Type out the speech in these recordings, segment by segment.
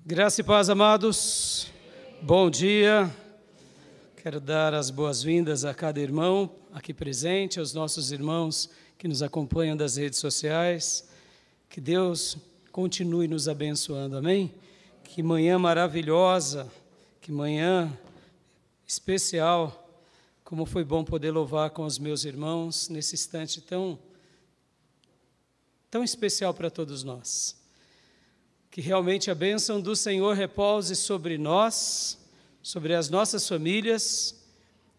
Graça e paz, amados. Bom dia. Quero dar as boas-vindas a cada irmão aqui presente, aos nossos irmãos que nos acompanham das redes sociais. Que Deus continue nos abençoando, amém? Que manhã maravilhosa, que manhã especial. Como foi bom poder louvar com os meus irmãos nesse instante tão especial para todos nós. Que realmente a bênção do Senhor repouse sobre nós, sobre as nossas famílias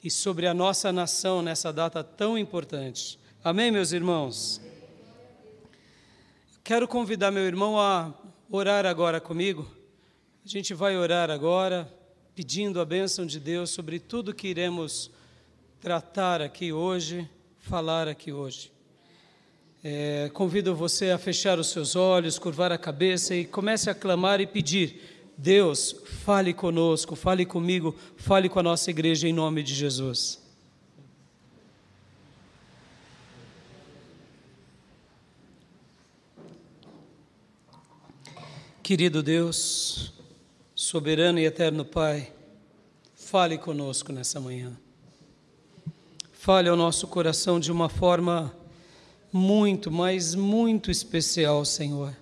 e sobre a nossa nação nessa data tão importante. Amém, meus irmãos? Quero convidar meu irmão a orar agora comigo. A gente vai orar agora, pedindo a bênção de Deus sobre tudo que iremos tratar aqui hoje, falar aqui hoje. Convido você a fechar os seus olhos, curvar a cabeça e comece a clamar e pedir: Deus, fale conosco, fale comigo, fale com a nossa igreja em nome de Jesus. Querido Deus, soberano e eterno Pai, fale conosco nessa manhã. Fale ao nosso coração de uma forma muito, mas muito especial, Senhor.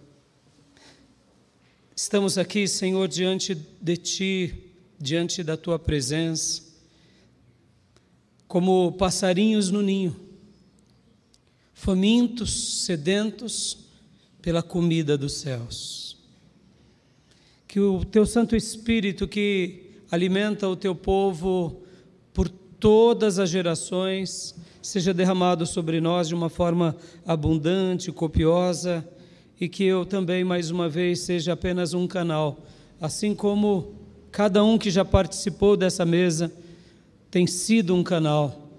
Estamos aqui, Senhor, diante de Ti, diante da Tua presença, como passarinhos no ninho, famintos, sedentos pela comida dos céus. Que o Teu Santo Espírito, que alimenta o Teu povo por todas as gerações, seja derramado sobre nós de uma forma abundante, copiosa, e que eu também, mais uma vez, seja apenas um canal, assim como cada um que já participou dessa mesa tem sido um canal,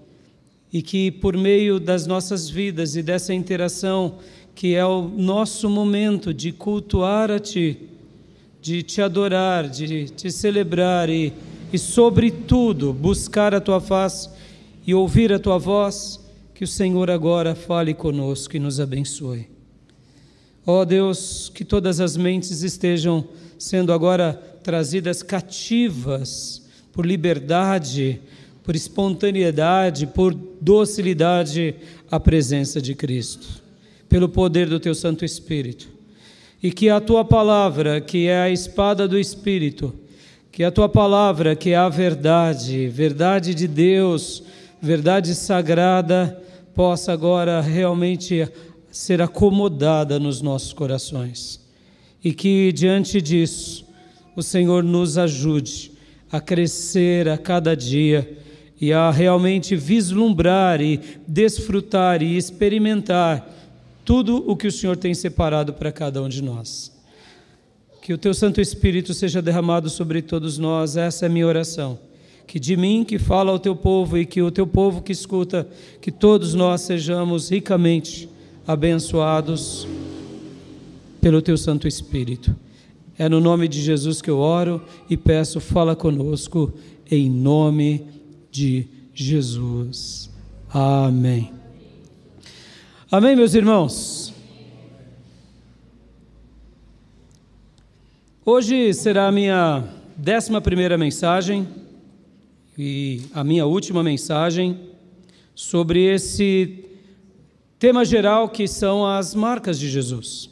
e que por meio das nossas vidas e dessa interação, que é o nosso momento de cultuar a Ti, de Te adorar, de Te celebrar e sobretudo, buscar a Tua face e ouvir a Tua voz, que o Senhor agora fale conosco e nos abençoe. Ó Deus, que todas as mentes estejam sendo agora trazidas cativas por liberdade, por espontaneidade, por docilidade à presença de Cristo, pelo poder do Teu Santo Espírito. E que a Tua palavra, que é a espada do Espírito, que a Tua palavra, que é a verdade, verdade de Deus, verdade sagrada, possa agora realmente ser acomodada nos nossos corações. E que diante disso, o Senhor nos ajude a crescer a cada dia e a realmente vislumbrar e desfrutar e experimentar tudo o que o Senhor tem separado para cada um de nós. Que o Teu Santo Espírito seja derramado sobre todos nós, essa é a minha oração. Que de mim que fala ao Teu povo e que o Teu povo que escuta, que todos nós sejamos ricamente abençoados pelo Teu Santo Espírito. É no nome de Jesus que eu oro e peço, fala conosco, em nome de Jesus. Amém. Amém, meus irmãos? Hoje será a minha 11ª mensagem e a minha última mensagem sobre esse tema geral que são as marcas de Jesus.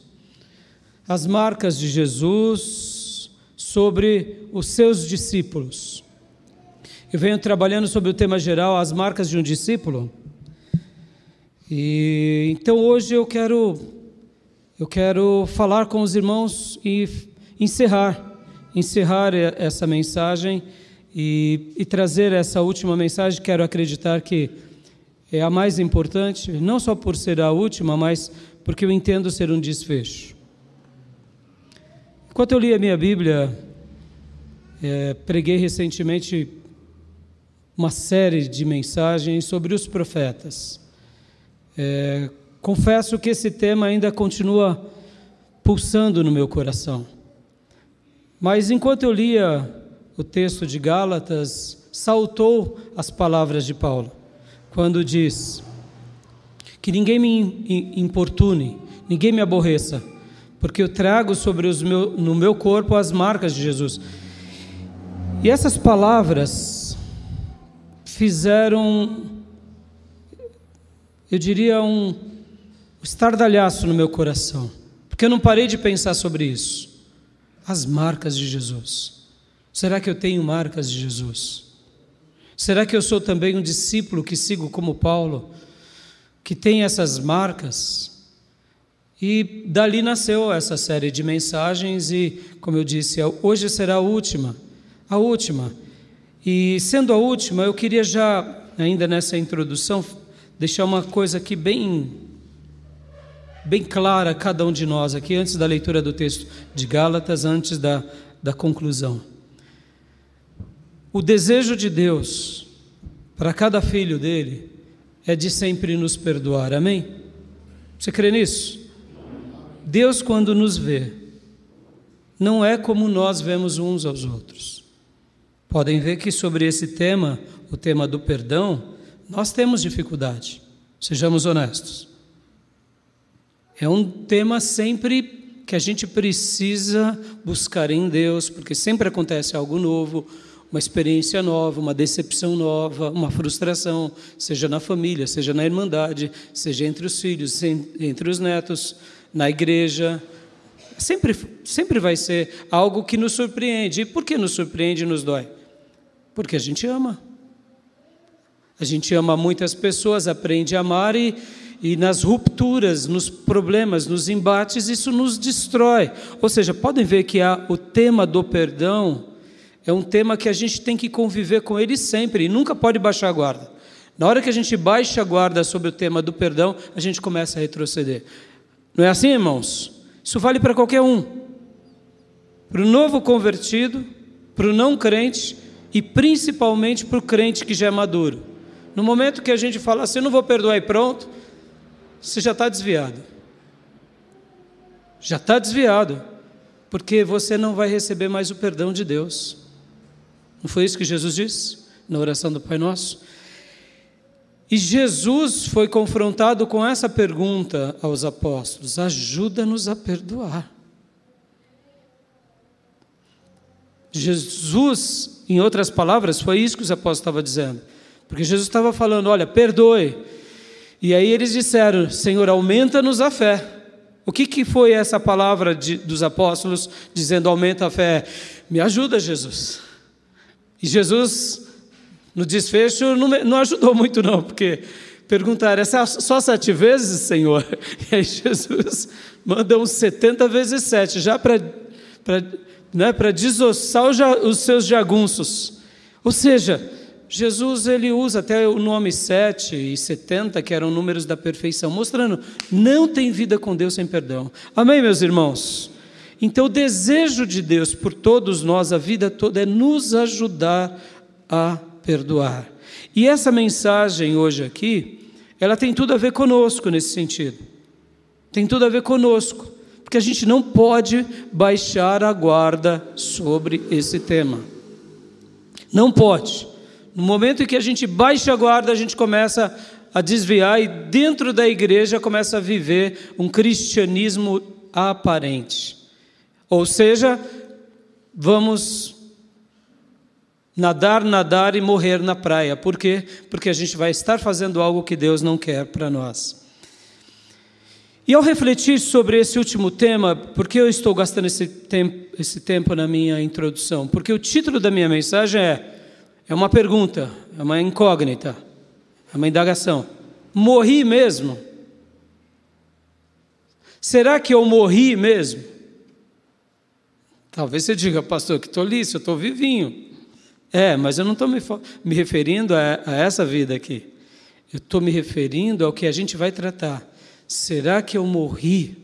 As marcas de Jesus sobre os seus discípulos. Eu venho trabalhando sobre o tema geral, as marcas de um discípulo. E então hoje eu quero falar com os irmãos e encerrar essa mensagem e trazer essa última mensagem. Quero acreditar que é a mais importante, não só por ser a última, mas porque eu entendo ser um desfecho. Enquanto eu li a minha Bíblia, preguei recentemente uma série de mensagens sobre os profetas. Confesso que esse tema ainda continua pulsando no meu coração. Mas enquanto eu lia o texto de Gálatas, saltou as palavras de Paulo, quando diz que ninguém me importune, ninguém me aborreça, porque eu trago sobre no meu corpo as marcas de Jesus. E essas palavras fizeram, eu diria, um estardalhaço no meu coração, porque eu não parei de pensar sobre isso. As marcas de Jesus. Será que eu tenho marcas de Jesus? Será que eu sou também um discípulo que sigo como Paulo, que tem essas marcas? E dali nasceu essa série de mensagens e, como eu disse, hoje será a última. E sendo a última, eu queria já, ainda nessa introdução, deixar uma coisa aqui bem clara a cada um de nós aqui, antes da leitura do texto de Gálatas, antes da conclusão. O desejo de Deus para cada filho dele é de sempre nos perdoar, amém? Você crê nisso? Deus, quando nos vê, não é como nós vemos uns aos outros. Podem ver que sobre esse tema, o tema do perdão, nós temos dificuldade, sejamos honestos. É um tema sempre que a gente precisa buscar em Deus, porque sempre acontece algo novo, uma experiência nova, uma decepção nova, uma frustração, seja na família, seja na irmandade, seja entre os filhos, entre os netos, na igreja. Sempre vai ser algo que nos surpreende. E por que nos surpreende e nos dói? Porque a gente ama. A gente ama muitas pessoas, aprende a amar e nas rupturas, nos problemas, nos embates, isso nos destrói. Ou seja, podem ver que o tema do perdão é um tema que a gente tem que conviver com ele sempre e nunca pode baixar a guarda. Na hora que a gente baixa a guarda sobre o tema do perdão, a gente começa a retroceder. Não é assim, irmãos? Isso vale para qualquer um. Para o novo convertido, para o não crente e principalmente para o crente que já é maduro. No momento que a gente fala assim, eu não vou perdoar e pronto, você já está desviado. Já está desviado, porque você não vai receber mais o perdão de Deus. Não foi isso que Jesus disse na oração do Pai Nosso? E Jesus foi confrontado com essa pergunta aos apóstolos: ajuda-nos a perdoar. Jesus, em outras palavras, foi isso que os apóstolos estavam dizendo. Porque Jesus estava falando, olha, perdoe. E aí eles disseram, Senhor, aumenta-nos a fé. O que foi essa palavra dos apóstolos dizendo, aumenta a fé? Me ajuda, Jesus. E Jesus, no desfecho, não ajudou muito não, porque perguntaram, é só 7 vezes, Senhor? E aí Jesus manda uns 70 vezes 7, já para desossar os seus jagunços. Ou seja, Jesus ele usa até o nome 7 e 70, que eram números da perfeição, mostrando, não tem vida com Deus sem perdão. Amém, meus irmãos? Então o desejo de Deus por todos nós, a vida toda, é nos ajudar a perdoar. E essa mensagem hoje aqui, ela tem tudo a ver conosco nesse sentido. Tem tudo a ver conosco, porque a gente não pode baixar a guarda sobre esse tema. Não pode. No momento em que a gente baixa a guarda, a gente começa a desviar e dentro da igreja começa a viver um cristianismo aparente. Ou seja, vamos nadar e morrer na praia. Por quê? Porque a gente vai estar fazendo algo que Deus não quer para nós. E ao refletir sobre esse último tema, por que eu estou gastando esse tempo na minha introdução? Porque o título da minha mensagem é uma pergunta, é uma incógnita, é uma indagação. Morri mesmo? Será que eu morri mesmo? Talvez você diga, pastor, que tolice, eu estou vivinho. Mas eu não estou me referindo a essa vida aqui. Eu estou me referindo ao que a gente vai tratar. Será que eu morri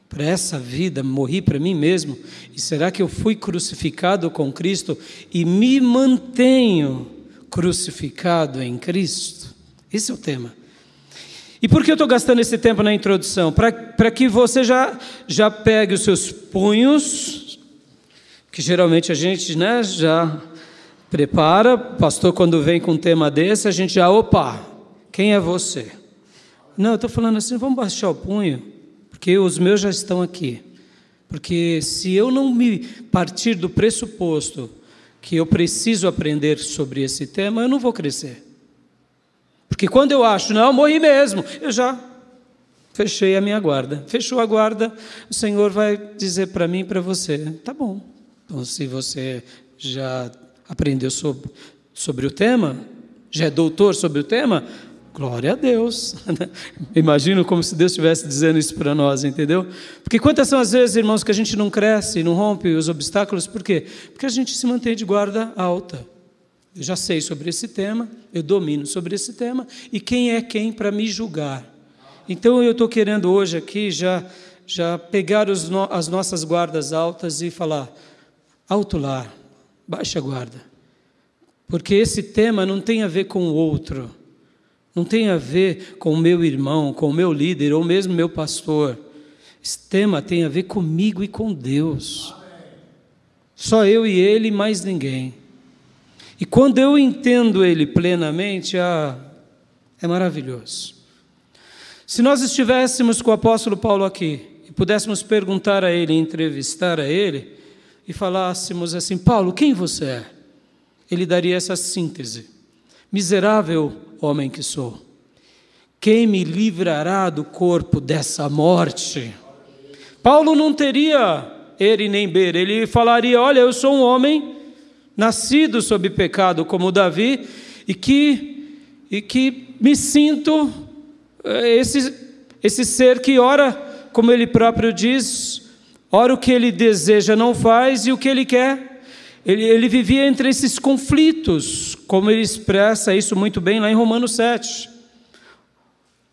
para essa vida, morri para mim mesmo? E será que eu fui crucificado com Cristo e me mantenho crucificado em Cristo? Esse é o tema. E por que eu estou gastando esse tempo na introdução? Para que você já pegue os seus punhos, que geralmente a gente já prepara. Pastor, quando vem com um tema desse, a gente já, quem é você? Não, eu estou falando assim, vamos baixar o punho, porque os meus já estão aqui. Porque se eu não me partir do pressuposto que eu preciso aprender sobre esse tema, eu não vou crescer. Porque quando eu acho, não, morri mesmo, eu já fechei a minha guarda. Fechou a guarda, o Senhor vai dizer para mim e para você, tá bom. Então, se você já aprendeu sobre o tema, já é doutor sobre o tema, glória a Deus. Imagino como se Deus estivesse dizendo isso para nós, entendeu? Porque quantas são as vezes, irmãos, que a gente não cresce, não rompe os obstáculos, por quê? Porque a gente se mantém de guarda alta. Eu já sei sobre esse tema, eu domino sobre esse tema, e quem é quem para me julgar? Então eu estou querendo hoje aqui já pegar as nossas guardas altas e falar, alto lá, baixa a guarda. Porque esse tema não tem a ver com o outro, não tem a ver com o meu irmão, com o meu líder, ou mesmo meu pastor. Esse tema tem a ver comigo e com Deus. Só eu e Ele, mais ninguém. E quando eu entendo Ele plenamente, é maravilhoso. Se nós estivéssemos com o apóstolo Paulo aqui, e pudéssemos perguntar a ele, entrevistar a ele, e falássemos assim, Paulo, quem você é? Ele daria essa síntese. Miserável homem que sou, quem me livrará do corpo dessa morte? Paulo não teria ere nem ber, ele falaria, olha, eu sou um homem nascido sob pecado como Davi, e que me sinto esse ser que ora, como ele próprio diz, ora o que ele deseja não faz e o que ele quer. Ele vivia entre esses conflitos, como ele expressa isso muito bem lá em Romanos 7.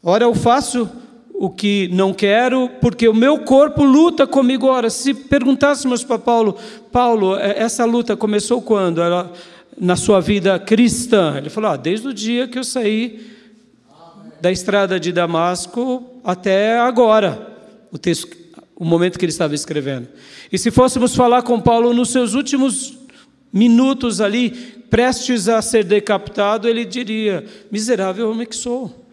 Ora, eu faço o que não quero, porque o meu corpo luta comigo. Ora, se perguntássemos para Paulo, essa luta começou quando? Na sua vida cristã? Ele falou, desde o dia que eu saí da estrada de Damasco até agora, o momento que ele estava escrevendo. E se fôssemos falar com Paulo nos seus últimos minutos ali, prestes a ser decapitado, ele diria, miserável homem que sou.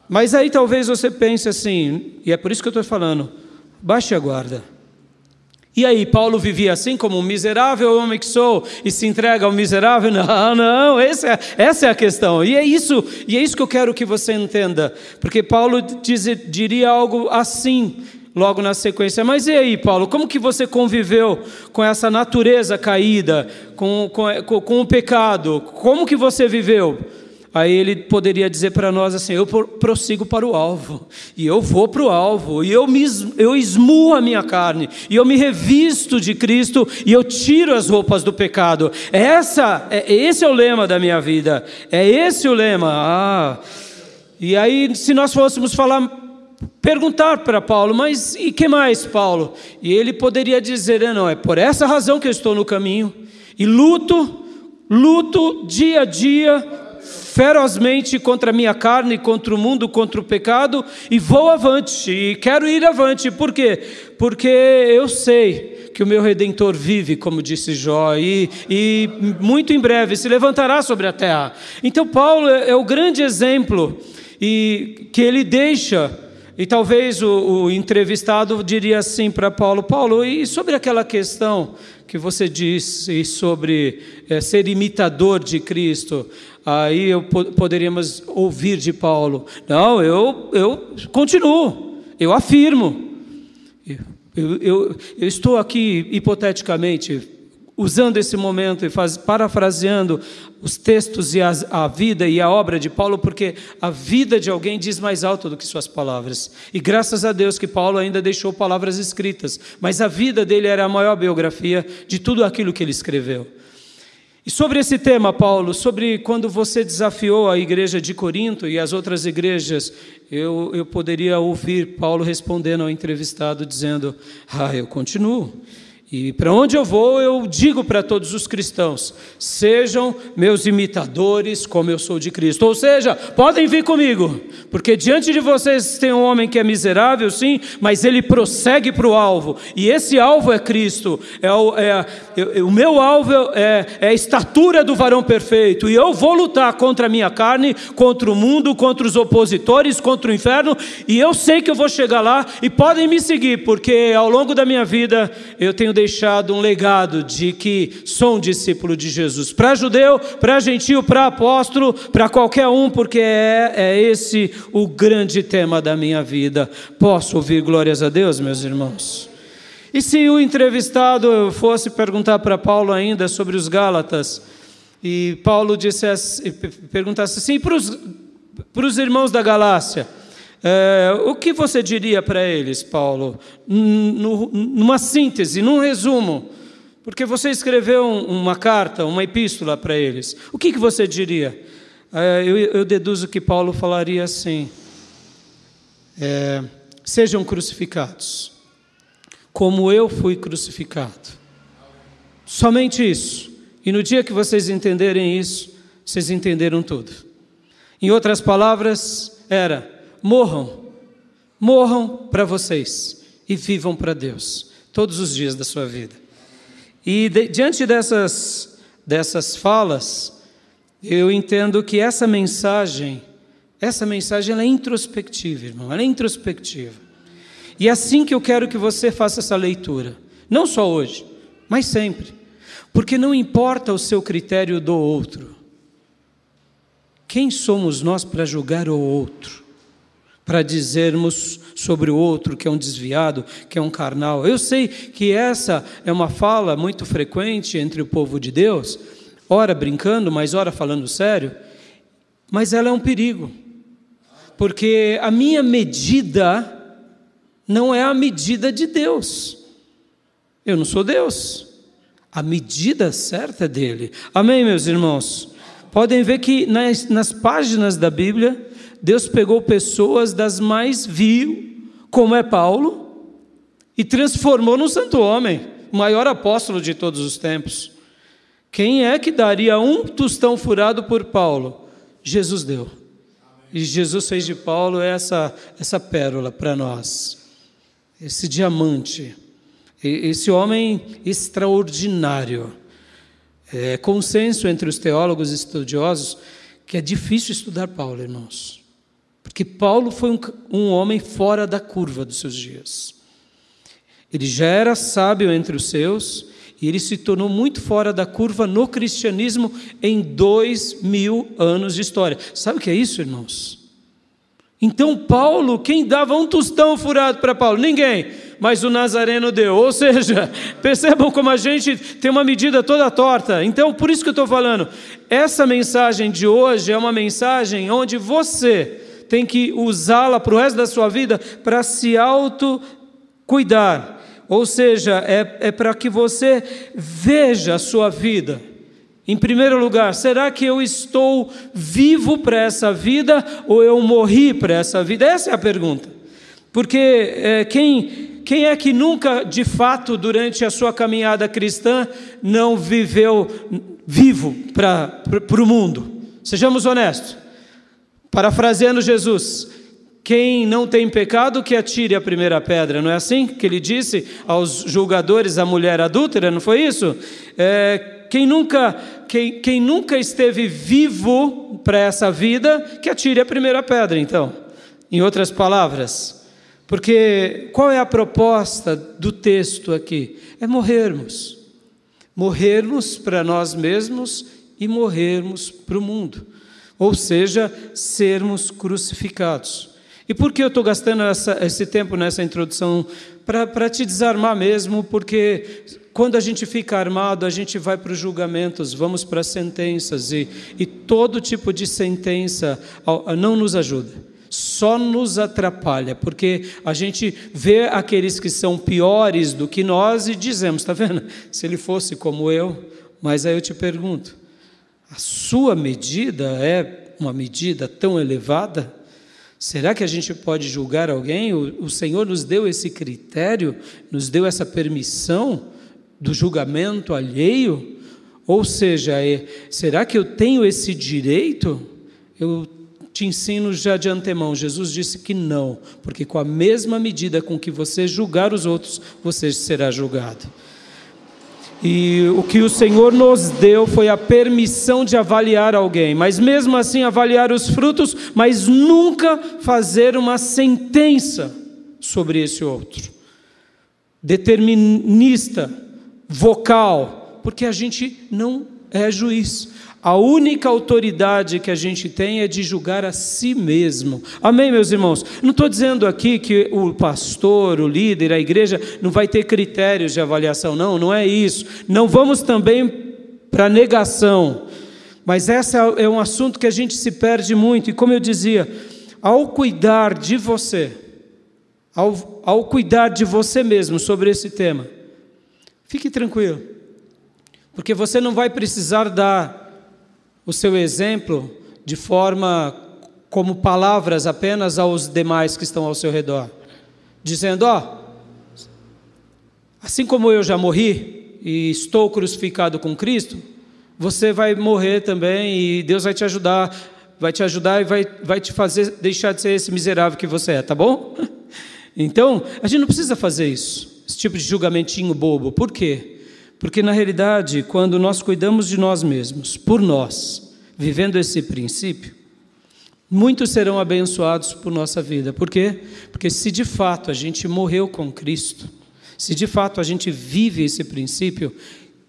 Mas aí talvez você pense assim, e é por isso que eu estou falando, baixe a guarda. E aí, Paulo vivia assim como um miserável homem que sou, e se entrega ao miserável? Não, essa é a questão. E é isso que eu quero que você entenda, porque Paulo diria algo assim, logo na sequência, mas e aí, Paulo, como que você conviveu com essa natureza caída, com o pecado? Como que você viveu? Aí ele poderia dizer para nós assim, eu prossigo para o alvo, e eu vou para o alvo, e eu esmuo a minha carne, e eu me revisto de Cristo, e eu tiro as roupas do pecado. Esse é o lema da minha vida, é esse o lema. E aí, se nós fôssemos perguntar para Paulo, mas e que mais, Paulo? E ele poderia dizer, não, é por essa razão que eu estou no caminho, e luto dia a dia, ferozmente contra a minha carne, contra o mundo, contra o pecado, e vou avante, e quero ir avante. Por quê? Porque eu sei que o meu Redentor vive, como disse Jó, e muito em breve se levantará sobre a terra. Então Paulo é o grande exemplo e que ele deixa. E talvez o entrevistado diria assim para Paulo, e sobre aquela questão que você disse sobre ser imitador de Cristo? Aí poderíamos ouvir de Paulo, não, eu continuo, eu afirmo, eu estou aqui hipoteticamente usando esse momento e parafraseando os textos e a vida e a obra de Paulo, porque a vida de alguém diz mais alto do que suas palavras. E graças a Deus que Paulo ainda deixou palavras escritas, mas a vida dele era a maior biografia de tudo aquilo que ele escreveu. E sobre esse tema, Paulo, sobre quando você desafiou a igreja de Corinto e as outras igrejas, eu poderia ouvir Paulo respondendo ao entrevistado, dizendo, eu continuo. E para onde eu vou, eu digo para todos os cristãos: sejam meus imitadores como eu sou de Cristo. Ou seja, podem vir comigo, porque diante de vocês tem um homem que é miserável, sim, mas ele prossegue para o alvo. E esse alvo é Cristo. O meu alvo é a estatura do varão perfeito. E eu vou lutar contra a minha carne, contra o mundo, contra os opositores, contra o inferno. E eu sei que eu vou chegar lá, e podem me seguir, porque ao longo da minha vida eu tenho deixado um legado de que sou um discípulo de Jesus, para judeu, para gentio, para apóstolo, para qualquer um, porque é esse o grande tema da minha vida. Posso ouvir glórias a Deus, meus irmãos? E se o entrevistado fosse perguntar para Paulo ainda sobre os Gálatas, e Paulo perguntasse assim, para os irmãos da Galácia, o que você diria para eles, Paulo, numa síntese, num resumo? Porque você escreveu uma carta, uma epístola para eles. O que você diria? Eu deduzo que Paulo falaria assim: sejam crucificados, como eu fui crucificado. Somente isso. E no dia que vocês entenderem isso, vocês entenderam tudo. Em outras palavras, morram para vocês e vivam para Deus todos os dias da sua vida. E diante dessas falas, eu entendo que essa mensagem ela é introspectiva, irmão, ela é introspectiva. E é assim que eu quero que você faça essa leitura, não só hoje, mas sempre, porque não importa o seu critério do outro. Quem somos nós para julgar o outro? Para dizermos sobre o outro que é um desviado, que é um carnal? Eu sei que essa é uma fala muito frequente entre o povo de Deus, ora brincando, mas ora falando sério, mas ela é um perigo, porque a minha medida não é a medida de Deus. Eu não sou Deus, a medida certa é dele. Amém, meus irmãos? Podem ver que nas páginas da Bíblia, Deus pegou pessoas das mais vil, como é Paulo, e transformou num santo homem, o maior apóstolo de todos os tempos. Quem é que daria um tostão furado por Paulo? Jesus deu. E Jesus fez de Paulo essa pérola para nós, esse diamante, esse homem extraordinário. É consenso entre os teólogos estudiosos que é difícil estudar Paulo, irmãos, porque Paulo foi um homem fora da curva dos seus dias. Ele já era sábio entre os seus, e ele se tornou muito fora da curva no cristianismo em 2000 anos de história. Sabe o que é isso, irmãos? Então Paulo, quem dava um tostão furado para Paulo? Ninguém, mas o Nazareno deu. Ou seja, percebam como a gente tem uma medida toda torta. Então, por isso que eu estou falando, essa mensagem de hoje é uma mensagem onde você tem que usá-la para o resto da sua vida para se autocuidar. Ou seja, é para que você veja a sua vida. Em primeiro lugar, será que eu estou vivo para essa vida ou eu morri para essa vida? Essa é a pergunta. Porque quem é que nunca, de fato, durante a sua caminhada cristã, não viveu vivo para o mundo? Sejamos honestos. Parafraseando Jesus: quem não tem pecado, que atire a primeira pedra. Não é assim que ele disse aos julgadores, a mulher adúltera, não foi isso? Quem nunca esteve vivo para essa vida, que atire a primeira pedra, então. Em outras palavras, porque qual é a proposta do texto aqui? É morrermos. Morrermos para nós mesmos e morrermos para o mundo. Ou seja, sermos crucificados. E por que eu estou gastando esse tempo nessa introdução? Para te desarmar mesmo, porque quando a gente fica armado, a gente vai para os julgamentos, vamos para as sentenças, e todo tipo de sentença não nos ajuda, só nos atrapalha, porque a gente vê aqueles que são piores do que nós e dizemos, está vendo? Se ele fosse como eu. Mas aí eu te pergunto, a sua medida é uma medida tão elevada? Será que a gente pode julgar alguém? O Senhor nos deu esse critério, nos deu essa permissão do julgamento alheio? Ou seja, será que eu tenho esse direito? Eu te ensino já de antemão, Jesus disse que não, porque com a mesma medida com que você julgar os outros, você será julgado. E o que o Senhor nos deu foi a permissão de avaliar alguém, mas mesmo assim avaliar os frutos, mas nunca fazer uma sentença sobre esse outro, determinista, vocal, porque a gente não é juiz. A única autoridade que a gente tem é de julgar a si mesmo. Amém, meus irmãos? Não estou dizendo aqui que o pastor, o líder, a igreja não vai ter critérios de avaliação. Não, não é isso. Não vamos também para negação. Mas esse é um assunto que a gente se perde muito. E como eu dizia, ao cuidar de você, ao cuidar de você mesmo sobre esse tema, fique tranquilo. Porque você não vai precisar dar o seu exemplo de forma como palavras apenas aos demais que estão ao seu redor, dizendo, assim como eu já morri e estou crucificado com Cristo, você vai morrer também e Deus vai te ajudar e vai te fazer deixar de ser esse miserável que você é, tá bom? Então, a gente não precisa fazer isso, esse tipo de julgamentinho bobo. Por quê? Porque, na realidade, quando nós cuidamos de nós mesmos, por nós, vivendo esse princípio, muitos serão abençoados por nossa vida. Por quê? Porque se de fato a gente morreu com Cristo, se de fato a gente vive esse princípio,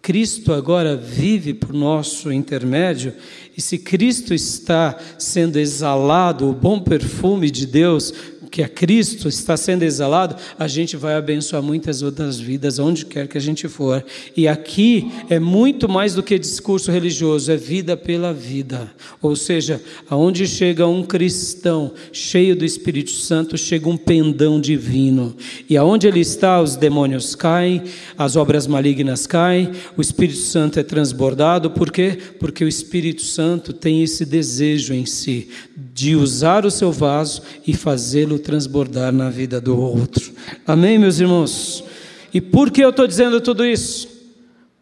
Cristo agora vive por nosso intermédio, e se Cristo está sendo exalado, o bom perfume de Deus, que é Cristo, está sendo exalado, a gente vai abençoar muitas outras vidas, onde quer que a gente for. E aqui é muito mais do que discurso religioso, é vida pela vida. Ou seja, aonde chega um cristão cheio do Espírito Santo, chega um pendão divino. E aonde ele está, os demônios caem, as obras malignas caem, o Espírito Santo é transbordado. Por quê? Porque o Espírito Santo tem esse desejo em si, de usar o seu vaso e fazê-lo transbordar na vida do outro. Amém, meus irmãos? E por que eu estou dizendo tudo isso?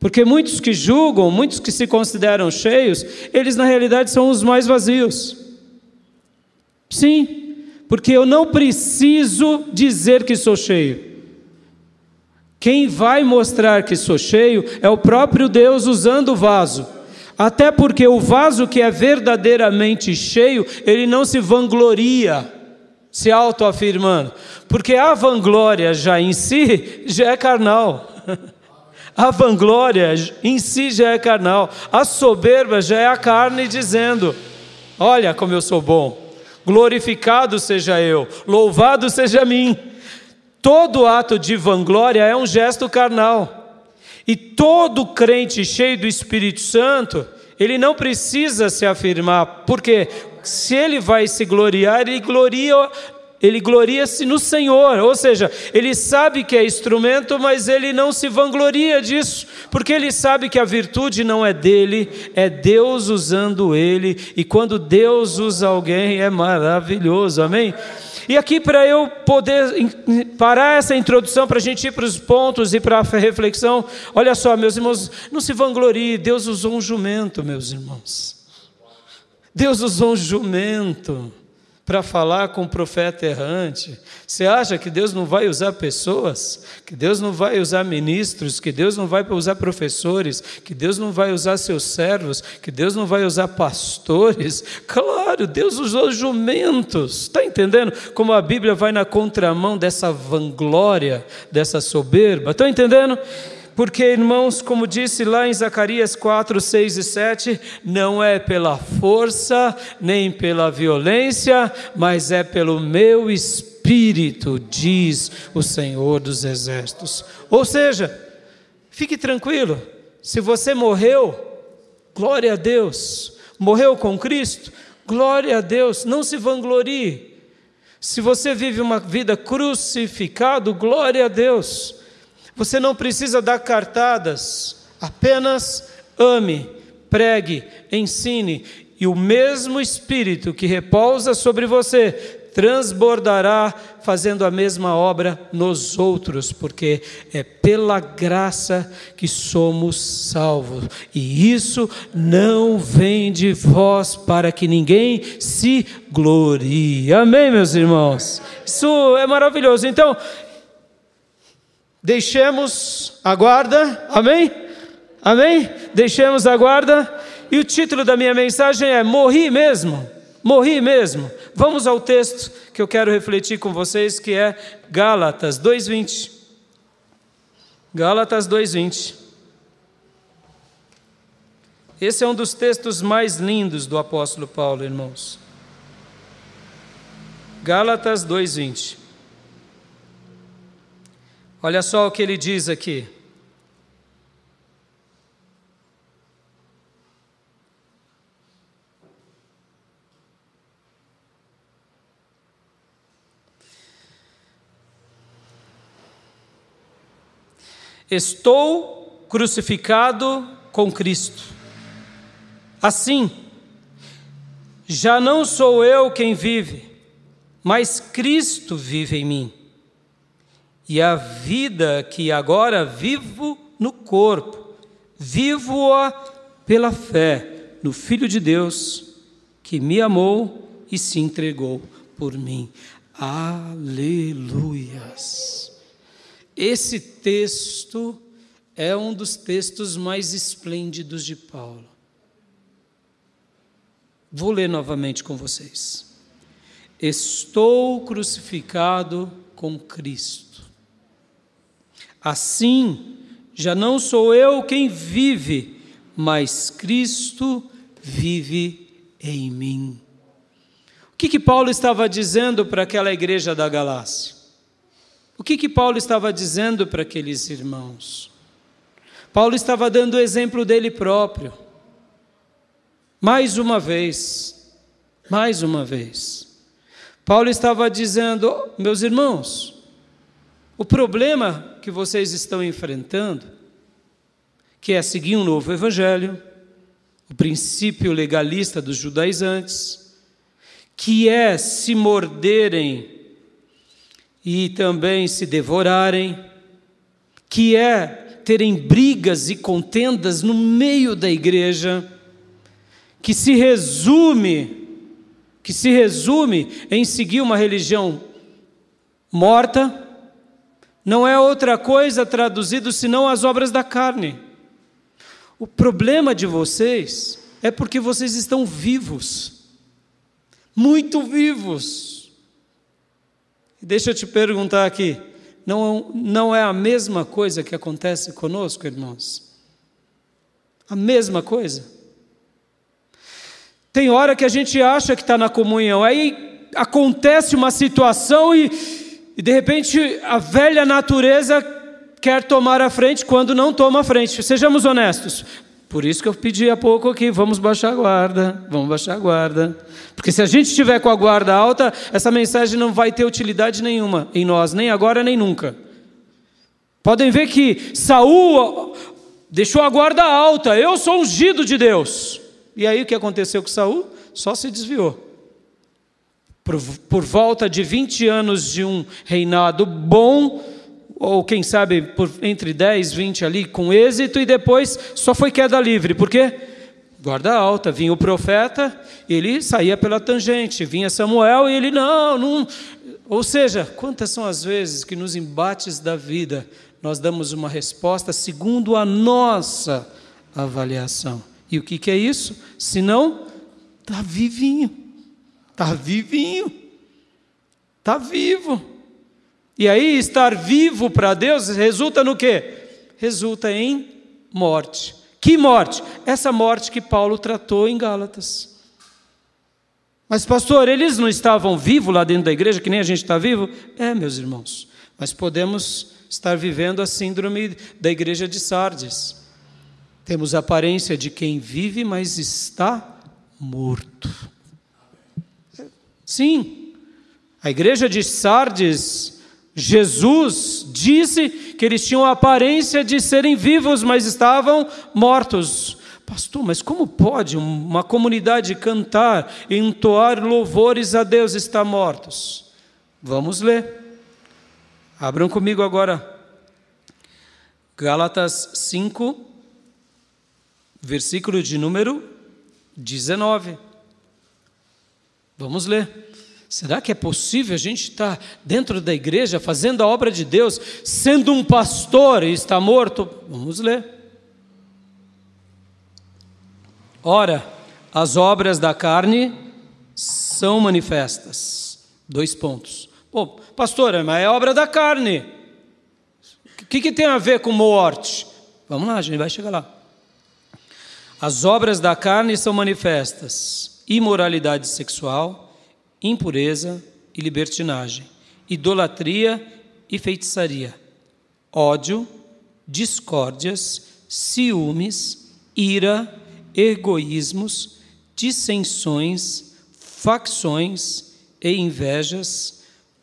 Porque muitos que julgam, muitos que se consideram cheios, eles na realidade são os mais vazios. Sim, porque eu não preciso dizer que sou cheio. Quem vai mostrar que sou cheio é o próprio Deus usando o vaso. Até porque o vaso que é verdadeiramente cheio, ele não se vangloria, se autoafirmando, porque a vanglória já em si já é carnal. A vanglória em si já é carnal. A soberba já é a carne dizendo, olha como eu sou bom, glorificado seja eu, louvado seja mim. Todo ato de vanglória é um gesto carnal. E todo crente cheio do Espírito Santo, ele não precisa se afirmar, porque se ele vai se gloriar, ele gloria-se no Senhor, ou seja, ele sabe que é instrumento, mas ele não se vangloria disso, porque ele sabe que a virtude não é dele, é Deus usando ele, e quando Deus usa alguém é maravilhoso, amém? E aqui, para eu poder parar essa introdução, para a gente ir para os pontos e para a reflexão, olha só, meus irmãos, não se vanglorie, Deus usou um jumento, meus irmãos. Deus usou um jumento para falar com o profeta errante. Você acha que Deus não vai usar pessoas? Que Deus não vai usar ministros? Que Deus não vai usar professores? Que Deus não vai usar seus servos? Que Deus não vai usar pastores? Claro, Deus usou jumentos. Está entendendo como a Bíblia vai na contramão dessa vanglória, dessa soberba? Estão entendendo? Porque, irmãos, como disse lá em Zacarias 4, 6 e 7, não é pela força, nem pela violência, mas é pelo meu Espírito, diz o Senhor dos Exércitos. Ou seja, fique tranquilo, se você morreu, glória a Deus. Morreu com Cristo, glória a Deus, não se vanglorie. Se você vive uma vida crucificado, glória a Deus. Você não precisa dar cartadas, apenas ame, pregue, ensine, e o mesmo Espírito que repousa sobre você transbordará fazendo a mesma obra nos outros, porque é pela graça que somos salvos. E isso não vem de vós, para que ninguém se glorie. Amém, meus irmãos? Isso é maravilhoso. Então, deixemos a guarda. Amém? Amém? Deixemos a guarda. E o título da minha mensagem é Morri mesmo. Morri mesmo. Vamos ao texto que eu quero refletir com vocês, que é Gálatas 2:20. Gálatas 2:20. Esse é um dos textos mais lindos do apóstolo Paulo, irmãos. Gálatas 2:20. Olha só o que ele diz aqui. Estou crucificado com Cristo. Assim, já não sou eu quem vive, mas Cristo vive em mim. E a vida que agora vivo no corpo, vivo-a pela fé no Filho de Deus, que me amou e se entregou por mim. Aleluias! Esse texto é um dos textos mais esplêndidos de Paulo. Vou ler novamente com vocês. Estou crucificado com Cristo. Assim, já não sou eu quem vive, mas Cristo vive em mim. O que Paulo estava dizendo para aquela igreja da Galácia? O que Paulo estava dizendo para aqueles irmãos? Paulo estava dando o exemplo dele próprio. Mais uma vez. Paulo estava dizendo, meus irmãos, o problema que vocês estão enfrentando, que é seguir um novo evangelho, o princípio legalista dos judaizantes, que é se morderem e também se devorarem, que é terem brigas e contendas no meio da igreja, que se resume em seguir uma religião morta, não é outra coisa traduzido senão as obras da carne. O problema de vocês é porque vocês estão vivos, muito vivos. Deixa eu te perguntar aqui, não é a mesma coisa que acontece conosco, irmãos? A mesma coisa? Tem hora que a gente acha que está na comunhão, aí acontece uma situação e de repente a velha natureza quer tomar a frente quando não toma a frente. Sejamos honestos. Por isso que eu pedi há pouco aqui, vamos baixar a guarda. Porque se a gente estiver com a guarda alta, essa mensagem não vai ter utilidade nenhuma em nós, nem agora nem nunca. Podem ver que Saul deixou a guarda alta, eu sou ungido de Deus. E aí o que aconteceu com Saul? Só se desviou. Por volta de 20 anos de um reinado bom, ou quem sabe entre 10, 20 ali com êxito, e depois só foi queda livre. Por quê? Guarda alta, vinha o profeta, ele saía pela tangente, vinha Samuel e ele não. Ou seja, quantas são as vezes que nos embates da vida nós damos uma resposta segundo a nossa avaliação. E o que é isso? Se não, está vivinho, está vivo. E aí estar vivo para Deus resulta no quê? Resulta em morte. Que morte? Essa morte que Paulo tratou em Gálatas. Mas pastor, eles não estavam vivos lá dentro da igreja, que nem a gente está vivo? Meus irmãos, mas podemos estar vivendo a síndrome da igreja de Sardes. Temos a aparência de quem vive, mas está morto. Sim, a igreja de Sardes, Jesus disse que eles tinham a aparência de serem vivos, mas estavam mortos. Pastor, mas como pode uma comunidade cantar e entoar louvores a Deus e estar mortos? Vamos ler. Abram comigo agora. Gálatas 5, versículo de número 19. Vamos ler. Será que é possível a gente estar dentro da igreja, fazendo a obra de Deus, sendo um pastor e estar morto? Vamos ler. Ora, as obras da carne são manifestas. 2 pontos. Pô, pastor, mas é obra da carne. O que tem a ver com morte? Vamos lá, a gente vai chegar lá. As obras da carne são manifestas: imoralidade sexual, impureza e libertinagem, idolatria e feitiçaria, ódio, discórdias, ciúmes, ira, egoísmos, dissensões, facções e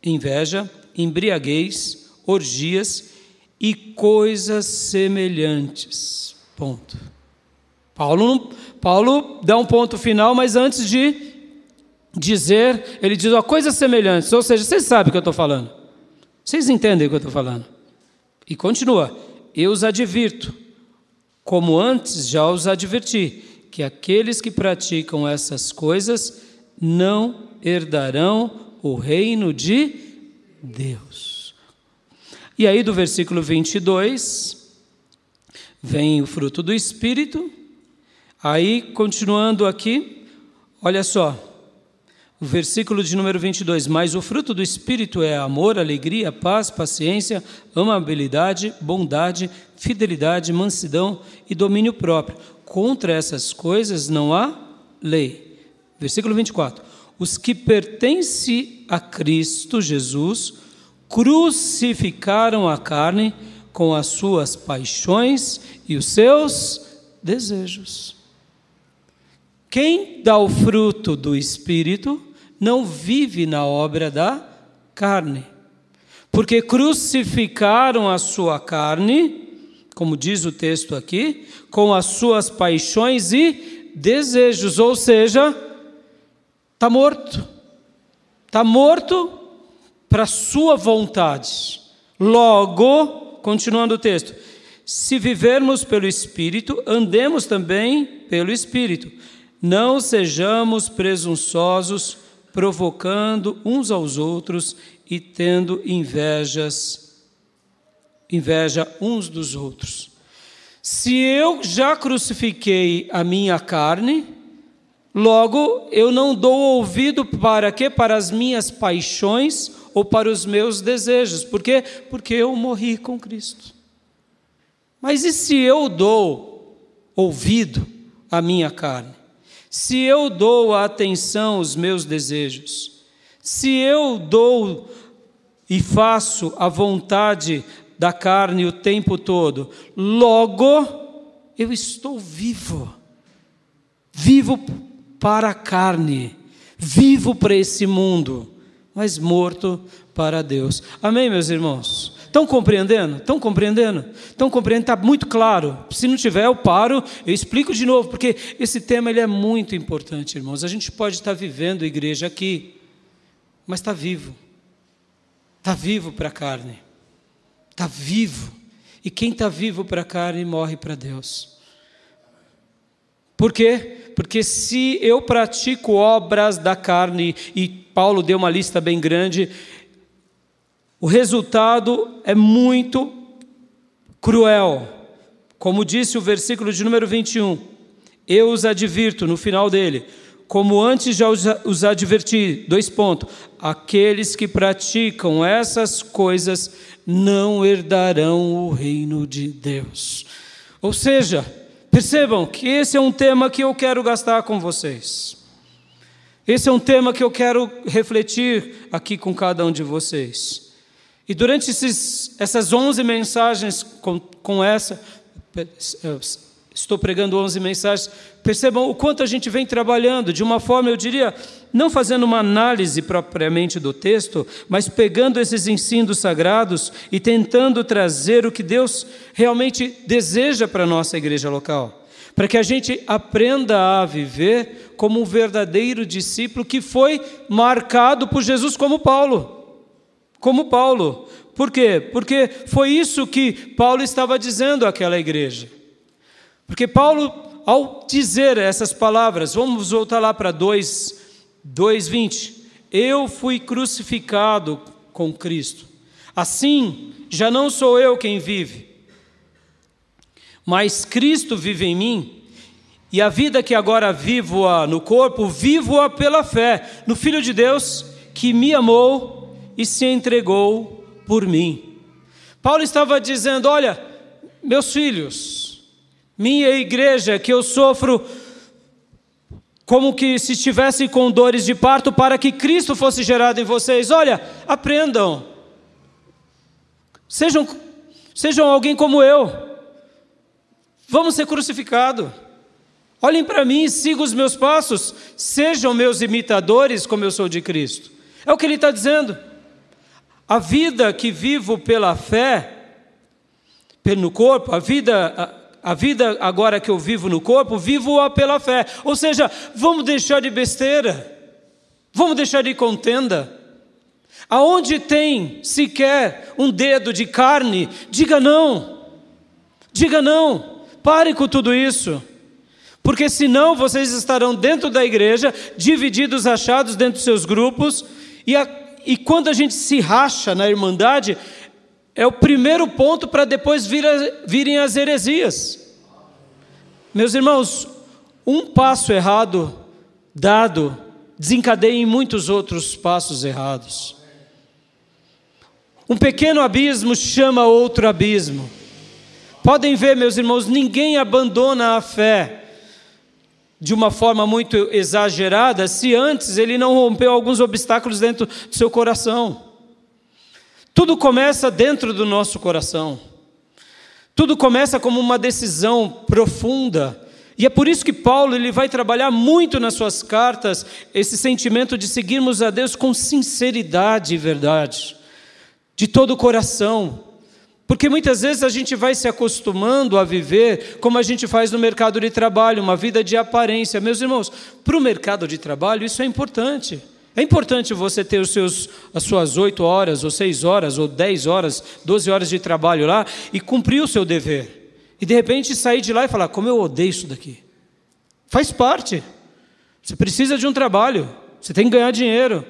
inveja, embriaguez, orgias e coisas semelhantes. Ponto. Paulo dá um ponto final, mas antes de dizer, ele diz coisas semelhantes, ou seja, vocês sabem o que eu estou falando. Vocês entendem o que eu estou falando. E continua: eu os advirto, como antes já os adverti, que aqueles que praticam essas coisas não herdarão o reino de Deus. E aí do versículo 22, vem o fruto do Espírito. Aí, continuando aqui, olha só, o versículo de número 22, mas o fruto do Espírito é amor, alegria, paz, paciência, amabilidade, bondade, fidelidade, mansidão e domínio próprio. Contra essas coisas não há lei. Versículo 24, os que pertencem a Cristo Jesus crucificaram a carne com as suas paixões e os seus desejos. Quem dá o fruto do Espírito não vive na obra da carne, porque crucificaram a sua carne, como diz o texto aqui, com as suas paixões e desejos, ou seja, está morto para a sua vontade. Logo, continuando o texto, se vivermos pelo Espírito, andemos também pelo Espírito. Não sejamos presunçosos, provocando uns aos outros e tendo inveja uns dos outros. Se eu já crucifiquei a minha carne, logo eu não dou ouvido para quê? Para as minhas paixões ou para os meus desejos. Por quê? Porque eu morri com Cristo. Mas e se eu dou ouvido à minha carne? Se eu dou atenção aos meus desejos, se eu dou e faço a vontade da carne o tempo todo, logo eu estou vivo para a carne, vivo para esse mundo, mas morto para Deus. Amém, meus irmãos? Estão compreendendo? Estão compreendendo? Está muito claro. Se não tiver, eu paro, eu explico de novo, porque esse tema ele é muito importante, irmãos. A gente pode estar vivendo igreja aqui, mas está vivo para a carne, está vivo, e quem está vivo para a carne morre para Deus. Por quê? Porque se eu pratico obras da carne, e Paulo deu uma lista bem grande, o resultado é muito cruel. Como disse o versículo de número 21, eu os advirto, no final dele, como antes já os adverti, 2 pontos, aqueles que praticam essas coisas não herdarão o reino de Deus. Ou seja, percebam que esse é um tema que eu quero gastar com vocês. Esse é um tema que eu quero refletir aqui com cada um de vocês. E durante essas 11 mensagens, estou pregando 11 mensagens, percebam o quanto a gente vem trabalhando, de uma forma, eu diria, não fazendo uma análise propriamente do texto, mas pegando esses ensinos sagrados e tentando trazer o que Deus realmente deseja para a nossa igreja local. para que a gente aprenda a viver como um verdadeiro discípulo que foi marcado por Jesus como Paulo. Como Paulo. Por quê? Porque foi isso que Paulo estava dizendo àquela igreja. Porque Paulo, ao dizer essas palavras, vamos voltar lá para 2:20. Eu fui crucificado com Cristo. Assim, já não sou eu quem vive, mas Cristo vive em mim. E a vida que agora vivo-a no corpo, vivo-a pela fé no Filho de Deus que me amou e se entregou por mim. Paulo estava dizendo, olha, meus filhos, minha igreja, que eu sofro como que se estivesse com dores de parto para que Cristo fosse gerado em vocês. Olha, aprendam. Sejam alguém como eu. Vamos ser crucificados. Olhem para mim, sigam os meus passos. Sejam meus imitadores como eu sou de Cristo. É o que ele está dizendo. A vida que vivo pela fé, no corpo, a vida agora que eu vivo no corpo, vivo-a pela fé. Ou seja, vamos deixar de besteira, vamos deixar de contenda. Aonde tem sequer um dedo de carne, diga não, pare com tudo isso. Porque senão vocês estarão dentro da igreja, divididos, achados dentro dos seus grupos, e quando a gente se racha na irmandade, é o primeiro ponto para depois virem as heresias. Meus irmãos, um passo errado dado desencadeia em muitos outros passos errados. Um pequeno abismo chama outro abismo. Podem ver, meus irmãos, ninguém abandona a fé de uma forma muito exagerada se antes ele não rompeu alguns obstáculos dentro do seu coração. Tudo começa dentro do nosso coração. Tudo começa como uma decisão profunda. E é por isso que Paulo ele vai trabalhar muito nas suas cartas esse sentimento de seguirmos a Deus com sinceridade e verdade, de todo o coração. Porque muitas vezes a gente vai se acostumando a viver como a gente faz no mercado de trabalho, uma vida de aparência. Meus irmãos, para o mercado de trabalho isso é importante. É importante você ter as suas 8 horas, ou 6 horas, ou 10 horas, 12 horas de trabalho lá e cumprir o seu dever. E de repente sair de lá e falar, como eu odeio isso daqui. Faz parte. Você precisa de um trabalho, você tem que ganhar dinheiro.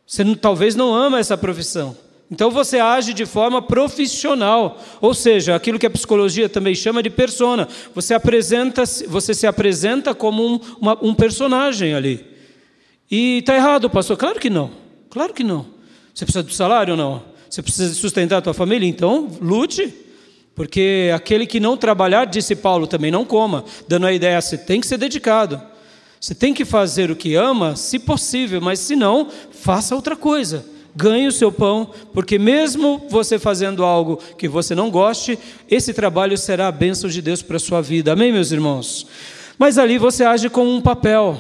Você talvez não ama essa profissão. Então você age de forma profissional, ou seja, aquilo que a psicologia também chama de persona. Você se apresenta como um personagem ali. E está errado, pastor? Claro que não. Você precisa do salário ou não? Você precisa sustentar a tua família? Então lute, porque aquele que não trabalhar, disse Paulo, também não coma, dando a ideia, você tem que ser dedicado. Você tem que fazer o que ama, se possível, mas se não, faça outra coisa. Ganhe o seu pão, porque mesmo você fazendo algo que você não goste, esse trabalho será a bênção de Deus para a sua vida. Amém, meus irmãos? Mas ali você age com um papel.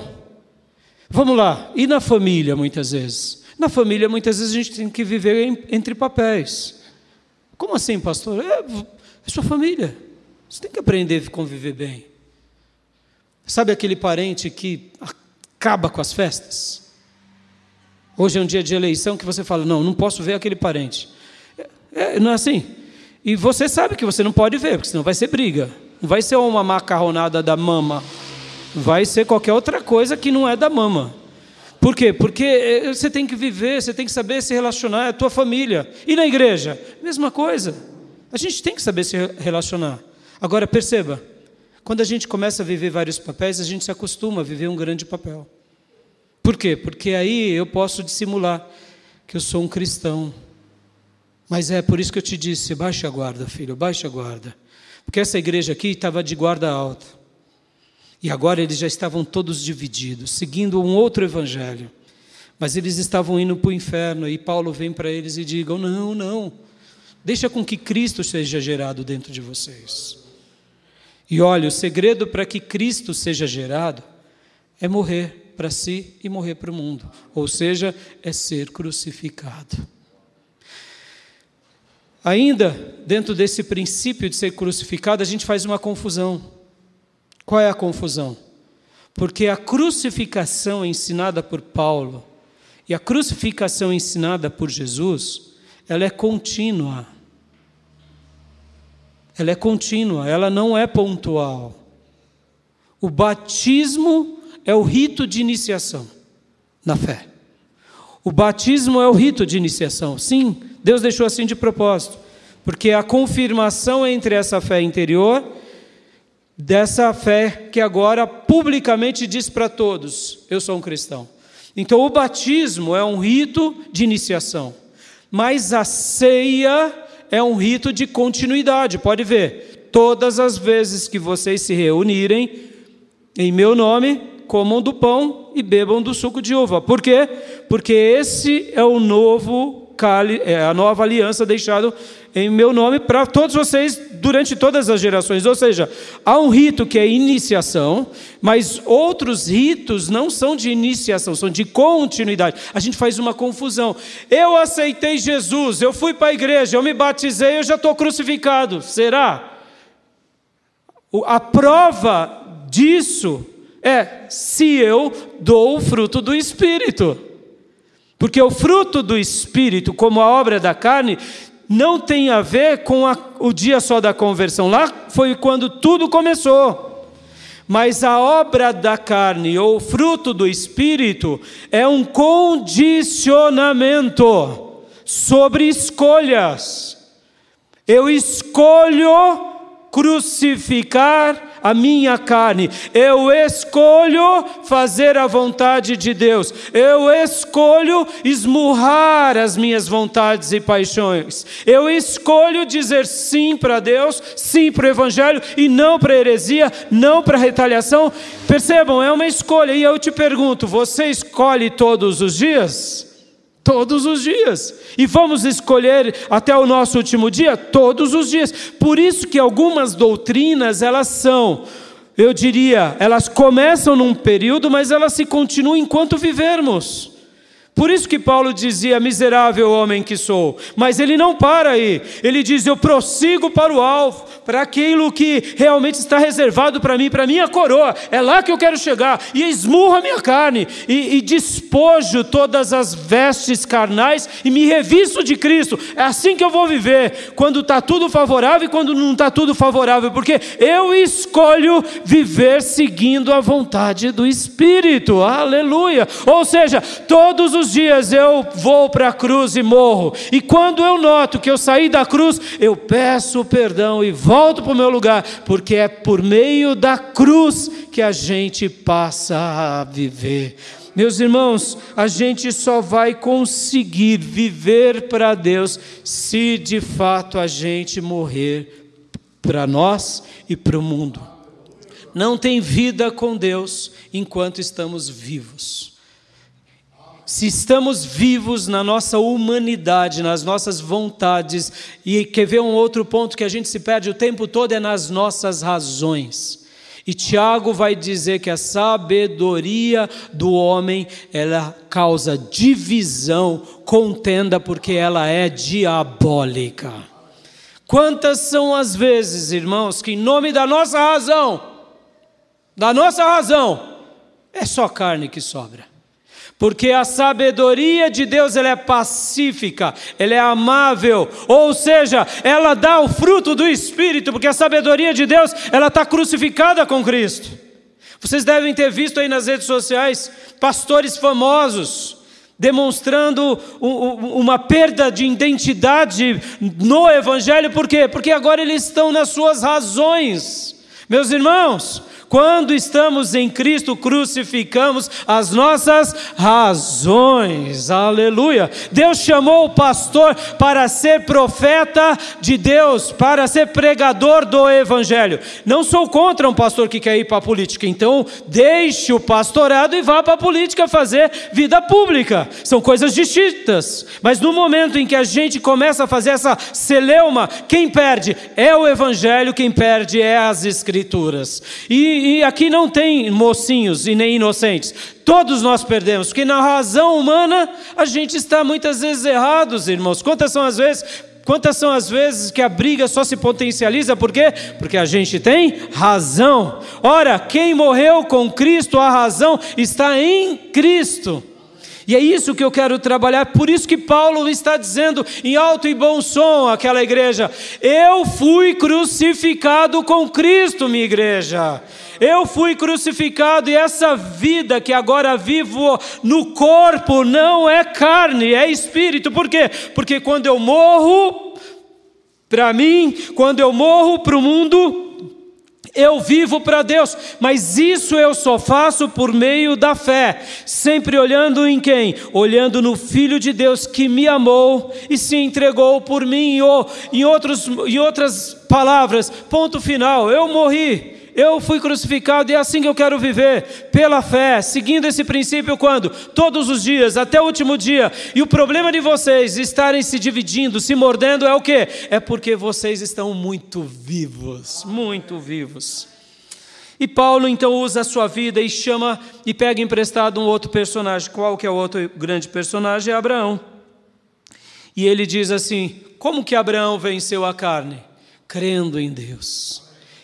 Vamos lá, e na família muitas vezes? Na família muitas vezes a gente tem que viver entre papéis. Como assim, pastor? É sua família. Você tem que aprender a conviver bem. Sabe aquele parente que acaba com as festas? Hoje é um dia de eleição que você fala, não posso ver aquele parente. Não é assim? E você sabe que você não pode ver, porque senão vai ser briga. Não vai ser uma macarronada da mama. Vai ser qualquer outra coisa que não é da mama. Por quê? Porque você tem que viver, você tem que saber se relacionar, é a tua família. E na igreja? Mesma coisa. A gente tem que saber se relacionar. Agora perceba, quando a gente começa a viver vários papéis, a gente se acostuma a viver um grande papel. Por quê? Porque aí eu posso dissimular que eu sou um cristão. Mas é por isso que eu te disse, baixe a guarda, filho, baixe a guarda. Porque essa igreja aqui estava de guarda alta. E agora eles já estavam todos divididos, seguindo um outro evangelho. Mas eles estavam indo para o inferno, e Paulo vem para eles e diz, não, deixa com que Cristo seja gerado dentro de vocês. E olha, o segredo para que Cristo seja gerado é morrer para si e morrer para o mundo. Ou seja, é ser crucificado. Ainda, dentro desse princípio de ser crucificado, a gente faz uma confusão. Qual é a confusão? Porque a crucificação ensinada por Paulo e a crucificação ensinada por Jesus, ela é contínua. Ela é contínua, ela não é pontual. O batismo é o rito de iniciação na fé. O batismo é o rito de iniciação. Sim, Deus deixou assim de propósito, porque a confirmação entre essa fé interior, dessa fé que agora publicamente diz para todos: eu sou um cristão. Então o batismo é um rito de iniciação, mas a ceia é um rito de continuidade. Pode ver, todas as vezes que vocês se reunirem em meu nome, comam do pão e bebam do suco de uva. Por quê? Porque esse é o novo a nova aliança deixada em meu nome para todos vocês durante todas as gerações. Ou seja, há um rito que é iniciação, mas outros ritos não são de iniciação, são de continuidade. A gente faz uma confusão. Eu aceitei Jesus, eu fui para a igreja, eu me batizei, eu já estou crucificado. Será? A prova disso é se eu dou o fruto do Espírito. Porque o fruto do Espírito, como a obra da carne, não tem a ver com o dia só da conversão. Lá foi quando tudo começou. Mas a obra da carne, ou o fruto do Espírito, é um condicionamento sobre escolhas. Eu escolho crucificar a minha carne, eu escolho fazer a vontade de Deus, eu escolho esmurrar as minhas vontades e paixões, eu escolho dizer sim para Deus, sim para o Evangelho e não para a heresia, não para a retaliação. Percebam, é uma escolha. E eu te pergunto, você escolhe todos os dias? Todos os dias. E vamos escolher até o nosso último dia? Todos os dias. Por isso que algumas doutrinas, elas são, eu diria, elas começam num período, mas elas se continuam enquanto vivermos. Por isso que Paulo dizia: miserável homem que sou. Mas ele não para aí. Ele diz: eu prossigo para o alvo, para aquilo que realmente está reservado para mim, para a minha coroa. É lá que eu quero chegar. E esmurro a minha carne, e despojo todas as vestes carnais, e me revisto de Cristo. É assim que eu vou viver, quando está tudo favorável e quando não está tudo favorável, porque eu escolho viver seguindo a vontade do Espírito. Aleluia! Ou seja, todos os dias eu vou para a cruz e morro, e quando eu noto que eu saí da cruz, eu peço perdão e volto para o meu lugar, porque é por meio da cruz que a gente passa a viver. Meus irmãos, a gente só vai conseguir viver para Deus se de fato a gente morrer para nós e para o mundo. Não tem vida com Deus enquanto estamos vivos. Se estamos vivos na nossa humanidade, nas nossas vontades, e quer ver um outro ponto que a gente se perde o tempo todo, é nas nossas razões. E Tiago vai dizer que a sabedoria do homem, ela causa divisão, contenda, porque ela é diabólica. Quantas são as vezes, irmãos, que em nome da nossa razão, é só carne que sobra. Porque a sabedoria de Deus, ela é pacífica, ela é amável, ou seja, ela dá o fruto do Espírito, porque a sabedoria de Deus, ela está crucificada com Cristo. Vocês devem ter visto aí nas redes sociais, pastores famosos, demonstrando uma perda de identidade no Evangelho. Por quê? Porque agora eles estão nas suas razões. Meus irmãos, quando estamos em Cristo, crucificamos as nossas razões. Aleluia! Deus chamou o pastor para ser profeta de Deus, para ser pregador do Evangelho. Não sou contra um pastor que quer ir para a política. Então, deixe o pastorado e vá para a política fazer vida pública. São coisas distintas. Mas no momento em que a gente começa a fazer essa celeuma, quem perde é o Evangelho, quem perde é as Escrituras. E aqui não tem mocinhos e nem inocentes. Todos nós perdemos, porque na razão humana a gente está muitas vezes errados, irmãos. Quantas são as vezes Quantas são as vezes que a briga só se potencializa? Por quê? Porque a gente tem razão. Ora, quem morreu com Cristo, a razão está em Cristo. E é isso que eu quero trabalhar, por isso que Paulo está dizendo em alto e bom som àquela igreja: eu fui crucificado com Cristo, minha igreja. Eu fui crucificado, e essa vida que agora vivo no corpo não é carne, é espírito. Por quê? Porque quando eu morro para mim, quando eu morro para o mundo, eu vivo para Deus, mas isso eu só faço por meio da fé, sempre olhando em quem? Olhando no Filho de Deus que me amou e se entregou por mim. Em outras palavras, ponto final, eu morri, eu fui crucificado, e é assim que eu quero viver, pela fé, seguindo esse princípio. Quando? Todos os dias, até o último dia. E o problema de vocês estarem se dividindo, se mordendo, é o quê? É porque vocês estão muito vivos, muito vivos. E Paulo então usa a sua vida e chama e pega emprestado um outro personagem. Qual que é o outro grande personagem? É Abraão. E ele diz assim: como que Abraão venceu a carne? Crendo em Deus.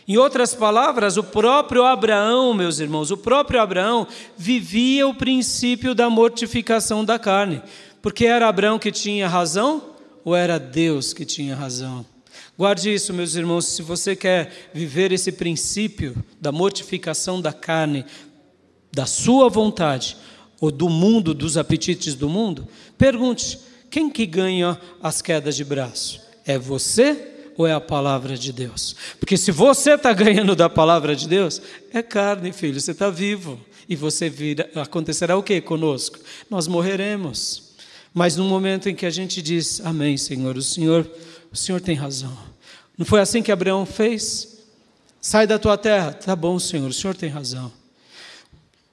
Em outras palavras, o próprio Abraão, meus irmãos, o próprio Abraão vivia o princípio da mortificação da carne. Porque era Abraão que tinha razão ou era Deus que tinha razão? Guarde isso, meus irmãos, se você quer viver esse princípio da mortificação da carne, da sua vontade, ou do mundo, dos apetites do mundo, pergunte: quem que ganha as quedas de braço? É você ou é a palavra de Deus? Porque se você está ganhando da palavra de Deus, é carne, filho, você está vivo. E acontecerá o que conosco? Nós morreremos. Mas no momento em que a gente diz: amém, Senhor, o Senhor tem razão. Não foi assim que Abraão fez? Sai da tua terra. Tá bom, Senhor, o Senhor tem razão.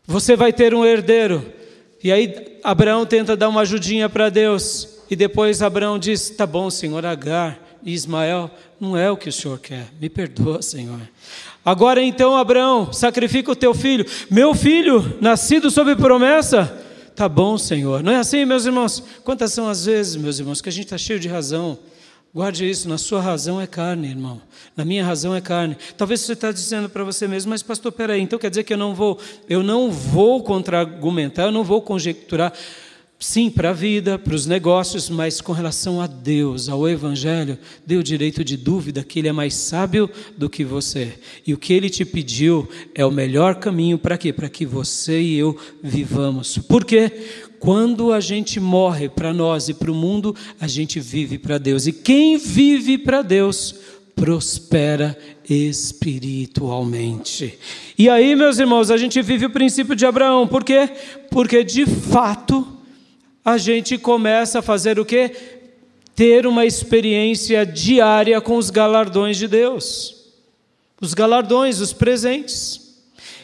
Você vai ter um herdeiro. E aí Abraão tenta dar uma ajudinha para Deus. E depois Abraão diz: tá bom, Senhor, Agar e Ismael, não é o que o Senhor quer, me perdoa, Senhor. Agora então, Abraão, sacrifica o teu filho. Meu filho, nascido sob promessa? Tá bom, Senhor. Não é assim, meus irmãos? Quantas são as vezes, meus irmãos, que a gente está cheio de razão? Guarde isso, na sua razão é carne, irmão. Na minha razão é carne. Talvez você está dizendo para você mesmo: mas pastor, peraí, então quer dizer que eu não vou contra-argumentar, eu não vou conjecturar. Sim, para a vida, para os negócios, mas com relação a Deus, ao Evangelho, dê o direito de dúvida que Ele é mais sábio do que você. E o que Ele te pediu é o melhor caminho para quê? Para que você e eu vivamos. Por quê? Quando a gente morre para nós e para o mundo, a gente vive para Deus. E quem vive para Deus prospera espiritualmente. E aí, meus irmãos, a gente vive o princípio de Abraão. Por quê? Porque de fato a gente começa a fazer o quê? Ter uma experiência diária com os galardões de Deus. Os galardões, os presentes.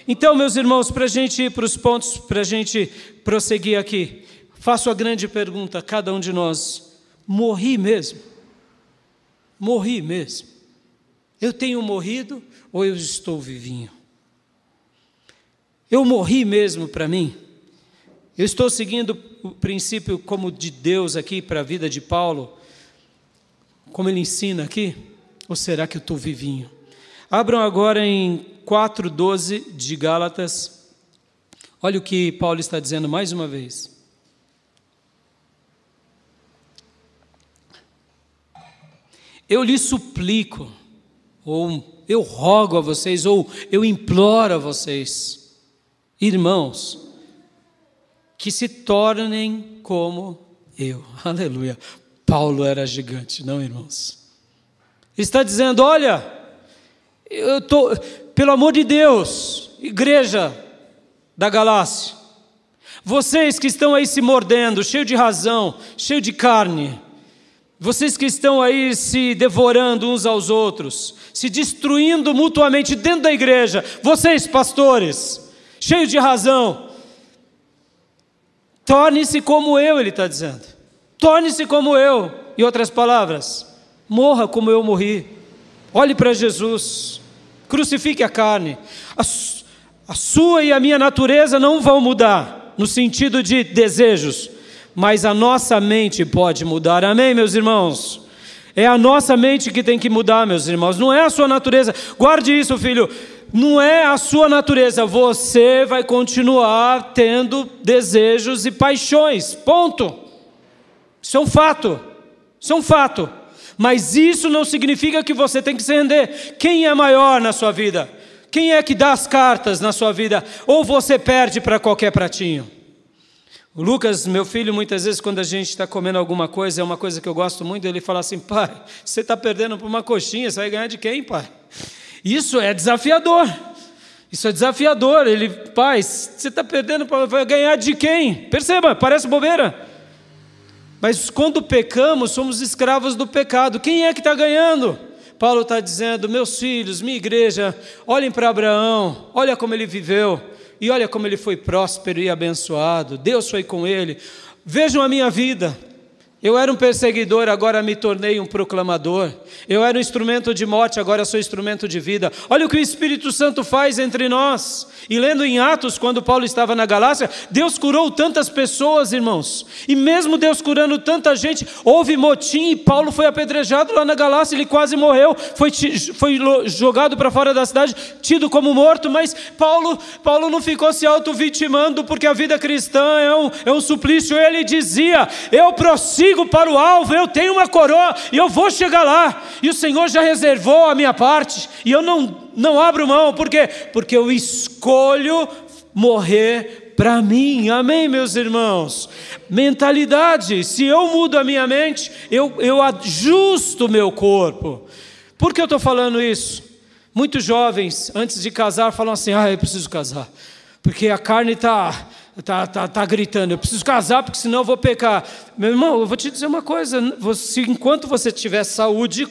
Então, meus irmãos, para a gente ir para os pontos, para a gente prosseguir aqui, faço a grande pergunta a cada um de nós: morri mesmo? Morri mesmo? Eu tenho morrido ou eu estou vivinho? Eu morri mesmo para mim? Eu estou seguindo o princípio como de Deus aqui para a vida de Paulo, como ele ensina aqui? Ou será que eu estou vivinho? Abram agora em 4:12 de Gálatas. Olha o que Paulo está dizendo mais uma vez. Eu lhes suplico, ou eu rogo a vocês, ou eu imploro a vocês, irmãos, que se tornem como eu. Aleluia. Paulo era gigante, não, irmãos? Ele está dizendo: olha, pelo amor de Deus, igreja da Galácia, vocês que estão aí se mordendo, cheio de razão, cheio de carne, vocês que estão aí se devorando uns aos outros, se destruindo mutuamente dentro da igreja, vocês pastores, cheios de razão, torne-se como eu, ele está dizendo. Torne-se como eu. Em outras palavras, morra como eu morri. Olhe para Jesus. Crucifique a carne. A sua e a minha natureza não vão mudar, no sentido de desejos, mas a nossa mente pode mudar. Amém, meus irmãos? É a nossa mente que tem que mudar, meus irmãos, não é a sua natureza. Guarde isso, filho, não é a sua natureza. Você vai continuar tendo desejos e paixões, ponto. Isso é um fato, isso é um fato. Mas isso não significa que você tem que se render. Quem é maior na sua vida? Quem é que dá as cartas na sua vida? Ou você perde para qualquer pratinho? O Lucas, meu filho, muitas vezes quando a gente está comendo alguma coisa, é uma coisa que eu gosto muito, ele fala assim: pai, você está perdendo por uma coxinha, você vai ganhar de quem, pai? Isso é desafiador. Isso é desafiador. Ele: pai, você está perdendo, vai ganhar de quem? Perceba, parece bobeira. Mas quando pecamos, somos escravos do pecado. Quem é que está ganhando? Paulo está dizendo: meus filhos, minha igreja, olhem para Abraão, olha como ele viveu, e olha como ele foi próspero e abençoado, Deus foi com ele. Vejam a minha vida. Eu era um perseguidor, agora me tornei um proclamador. Eu era um instrumento de morte, agora sou instrumento de vida. Olha o que o Espírito Santo faz entre nós. E lendo em Atos, quando Paulo estava na Galácia, Deus curou tantas pessoas, irmãos. E mesmo Deus curando tanta gente, houve motim e Paulo foi apedrejado lá na Galácia, ele quase morreu, foi jogado para fora da cidade, tido como morto. Mas Paulo não ficou se auto-vitimando, porque a vida cristã é um suplício. Ele dizia: eu prossigo para o alvo, eu tenho uma coroa e eu vou chegar lá, e o Senhor já reservou a minha parte, e eu não abro mão. Por quê? Porque eu escolho morrer para mim. Amém, meus irmãos? Mentalidade. Se eu mudo a minha mente, eu ajusto o meu corpo. Por que eu estou falando isso? Muitos jovens, antes de casar, falam assim: eu preciso casar, porque a carne está gritando, eu preciso casar porque senão eu vou pecar. Meu irmão, eu vou te dizer uma coisa: enquanto você tiver saúde,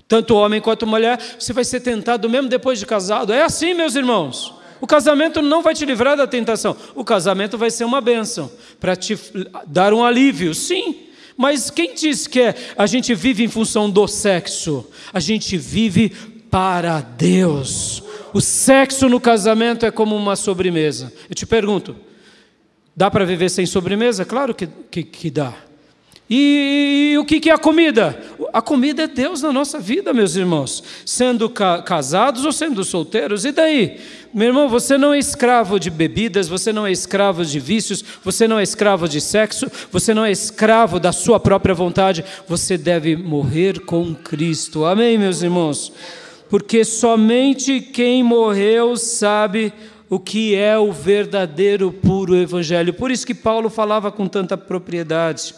tanto homem quanto mulher, você vai ser tentado mesmo depois de casado. É assim, meus irmãos. O casamento não vai te livrar da tentação. O casamento vai ser uma bênção para te dar um alívio, sim. Mas quem diz que a gente vive em função do sexo? A gente vive para Deus. O sexo no casamento é como uma sobremesa. Eu te pergunto: dá para viver sem sobremesa? Claro que dá. E o que é a comida? A comida é Deus na nossa vida, meus irmãos. Sendo casados ou sendo solteiros. E daí? Meu irmão, você não é escravo de bebidas, você não é escravo de vícios, você não é escravo de sexo, você não é escravo da sua própria vontade. Você deve morrer com Cristo. Amém, meus irmãos? Porque somente quem morreu sabe o que é o verdadeiro, puro evangelho. Por isso que Paulo falava com tanta propriedade.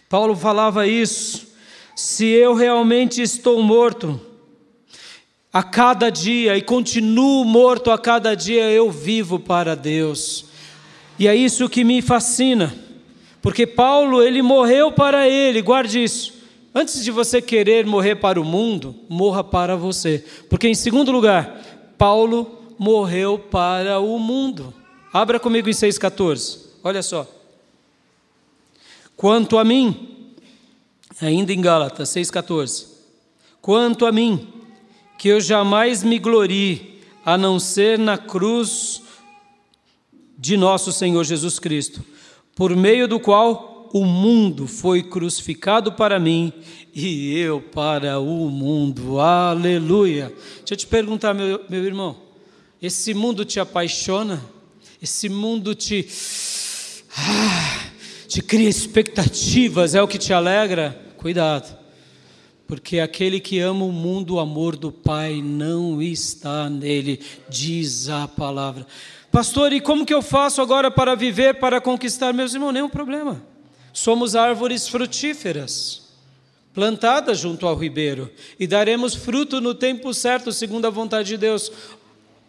Paulo falava isso: se eu realmente estou morto a cada dia e continuo morto a cada dia, eu vivo para Deus. E é isso que me fascina, porque Paulo, ele morreu para ele. Guarde isso. Antes de você querer morrer para o mundo, morra para você. Porque, em segundo lugar, Paulo morreu para o mundo. Abra comigo em 6,14. Olha só. Quanto a mim, ainda em Gálatas 6,14. Quanto a mim, que eu jamais me glorie, a não ser na cruz de nosso Senhor Jesus Cristo, por meio do qual o mundo foi crucificado para mim e eu para o mundo. Aleluia. Deixa eu te perguntar, meu irmão, esse mundo te apaixona? Esse mundo te cria expectativas, é o que te alegra? Cuidado, porque aquele que ama o mundo, o amor do Pai não está nele, diz a palavra. Pastor, e como que eu faço agora para viver, para conquistar? Meus irmãos, nenhum problema. Somos árvores frutíferas, plantadas junto ao ribeiro, e daremos fruto no tempo certo, segundo a vontade de Deus.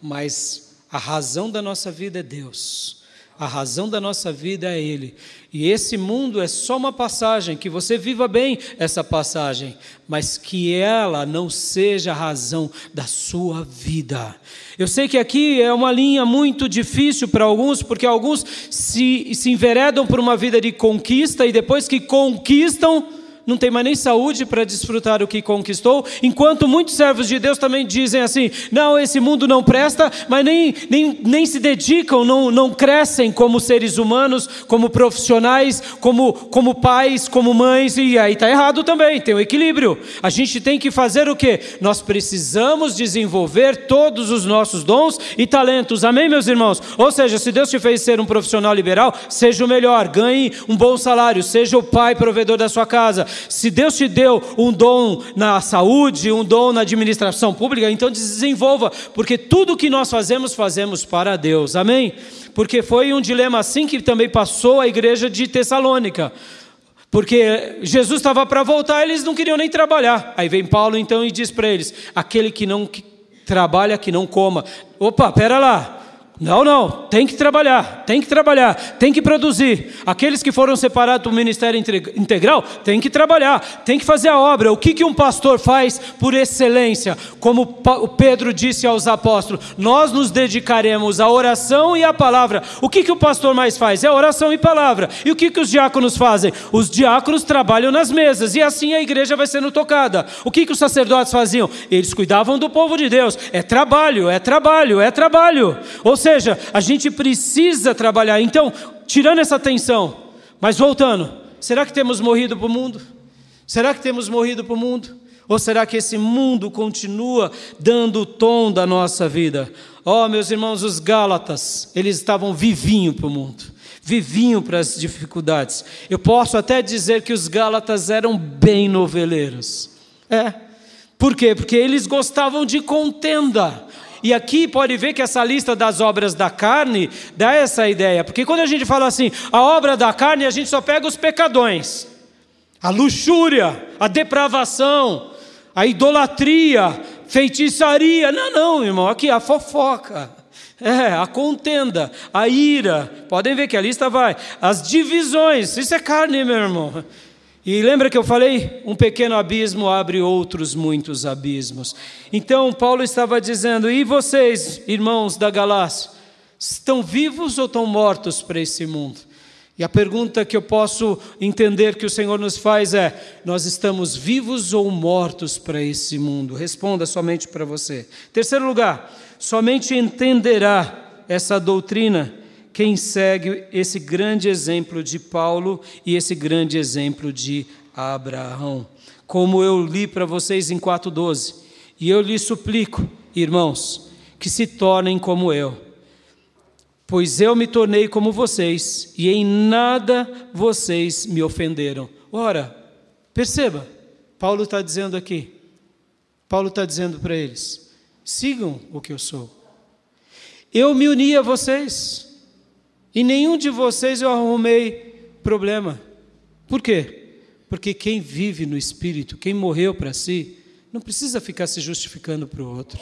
Mas a razão da nossa vida é Deus. A razão da nossa vida é Ele. E esse mundo é só uma passagem, que você viva bem essa passagem, mas que ela não seja a razão da sua vida. Eu sei que aqui é uma linha muito difícil para alguns, porque alguns se enveredam por uma vida de conquista, e depois que conquistam, não tem mais nem saúde para desfrutar o que conquistou, enquanto muitos servos de Deus também dizem assim, não, esse mundo não presta, mas nem se dedicam, não crescem como seres humanos, como profissionais, como pais, como mães, e aí está errado também, tem o equilíbrio. A gente tem que fazer o quê? Nós precisamos desenvolver todos os nossos dons e talentos, amém, meus irmãos? Ou seja, se Deus te fez ser um profissional liberal, seja o melhor, ganhe um bom salário, seja o pai provedor da sua casa. Se Deus te deu um dom na saúde, um dom na administração pública, então desenvolva, porque tudo que nós fazemos para Deus, amém? Porque foi um dilema assim que também passou a igreja de Tessalônica, porque Jesus estava para voltar, eles não queriam nem trabalhar. Aí vem Paulo então e diz para eles, aquele que não trabalha, que não coma. Opa, pera lá. Não, tem que trabalhar, tem que produzir. Aqueles que foram separados do ministério integral, tem que trabalhar, tem que fazer a obra. O que um pastor faz por excelência? Como o Pedro disse aos apóstolos, nós nos dedicaremos à oração e à palavra. O que o pastor mais faz? É oração e palavra. E o que os diáconos fazem? Os diáconos trabalham nas mesas, e assim a igreja vai sendo tocada. O que os sacerdotes faziam? Eles cuidavam do povo de Deus. É trabalho. Ou seja, a gente precisa trabalhar. Então, tirando essa tensão, mas voltando, será que temos morrido para o mundo? Será que temos morrido para o mundo? Ou será que esse mundo continua dando o tom da nossa vida? Oh, meus irmãos, os Gálatas, eles estavam vivinho para o mundo, vivinho para as dificuldades. Eu posso até dizer que os Gálatas eram bem noveleiros. Por quê? Porque eles gostavam de contenda. E aqui pode ver que essa lista das obras da carne dá essa ideia, porque quando a gente fala assim, a obra da carne, a gente só pega os pecadões, a luxúria, a depravação, a idolatria, feitiçaria. Não, irmão, aqui a fofoca, a contenda, a ira, podem ver que a lista vai, as divisões, isso é carne, meu irmão. E lembra que eu falei? Um pequeno abismo abre outros muitos abismos. Então Paulo estava dizendo, e vocês, irmãos da Galácia, estão vivos ou estão mortos para esse mundo? E a pergunta que eu posso entender que o Senhor nos faz é, nós estamos vivos ou mortos para esse mundo? Responda somente para você. Terceiro lugar, somente entenderá essa doutrina quem segue esse grande exemplo de Paulo e esse grande exemplo de Abraão. Como eu li para vocês em 4:12, e eu lhes suplico, irmãos, que se tornem como eu, pois eu me tornei como vocês, e em nada vocês me ofenderam. Ora, perceba, Paulo está dizendo aqui, Paulo está dizendo para eles, sigam o que eu sou. Eu me uni a vocês, e nenhum de vocês eu arrumei problema. Por quê? Porque quem vive no Espírito, quem morreu para si, não precisa ficar se justificando para o outro.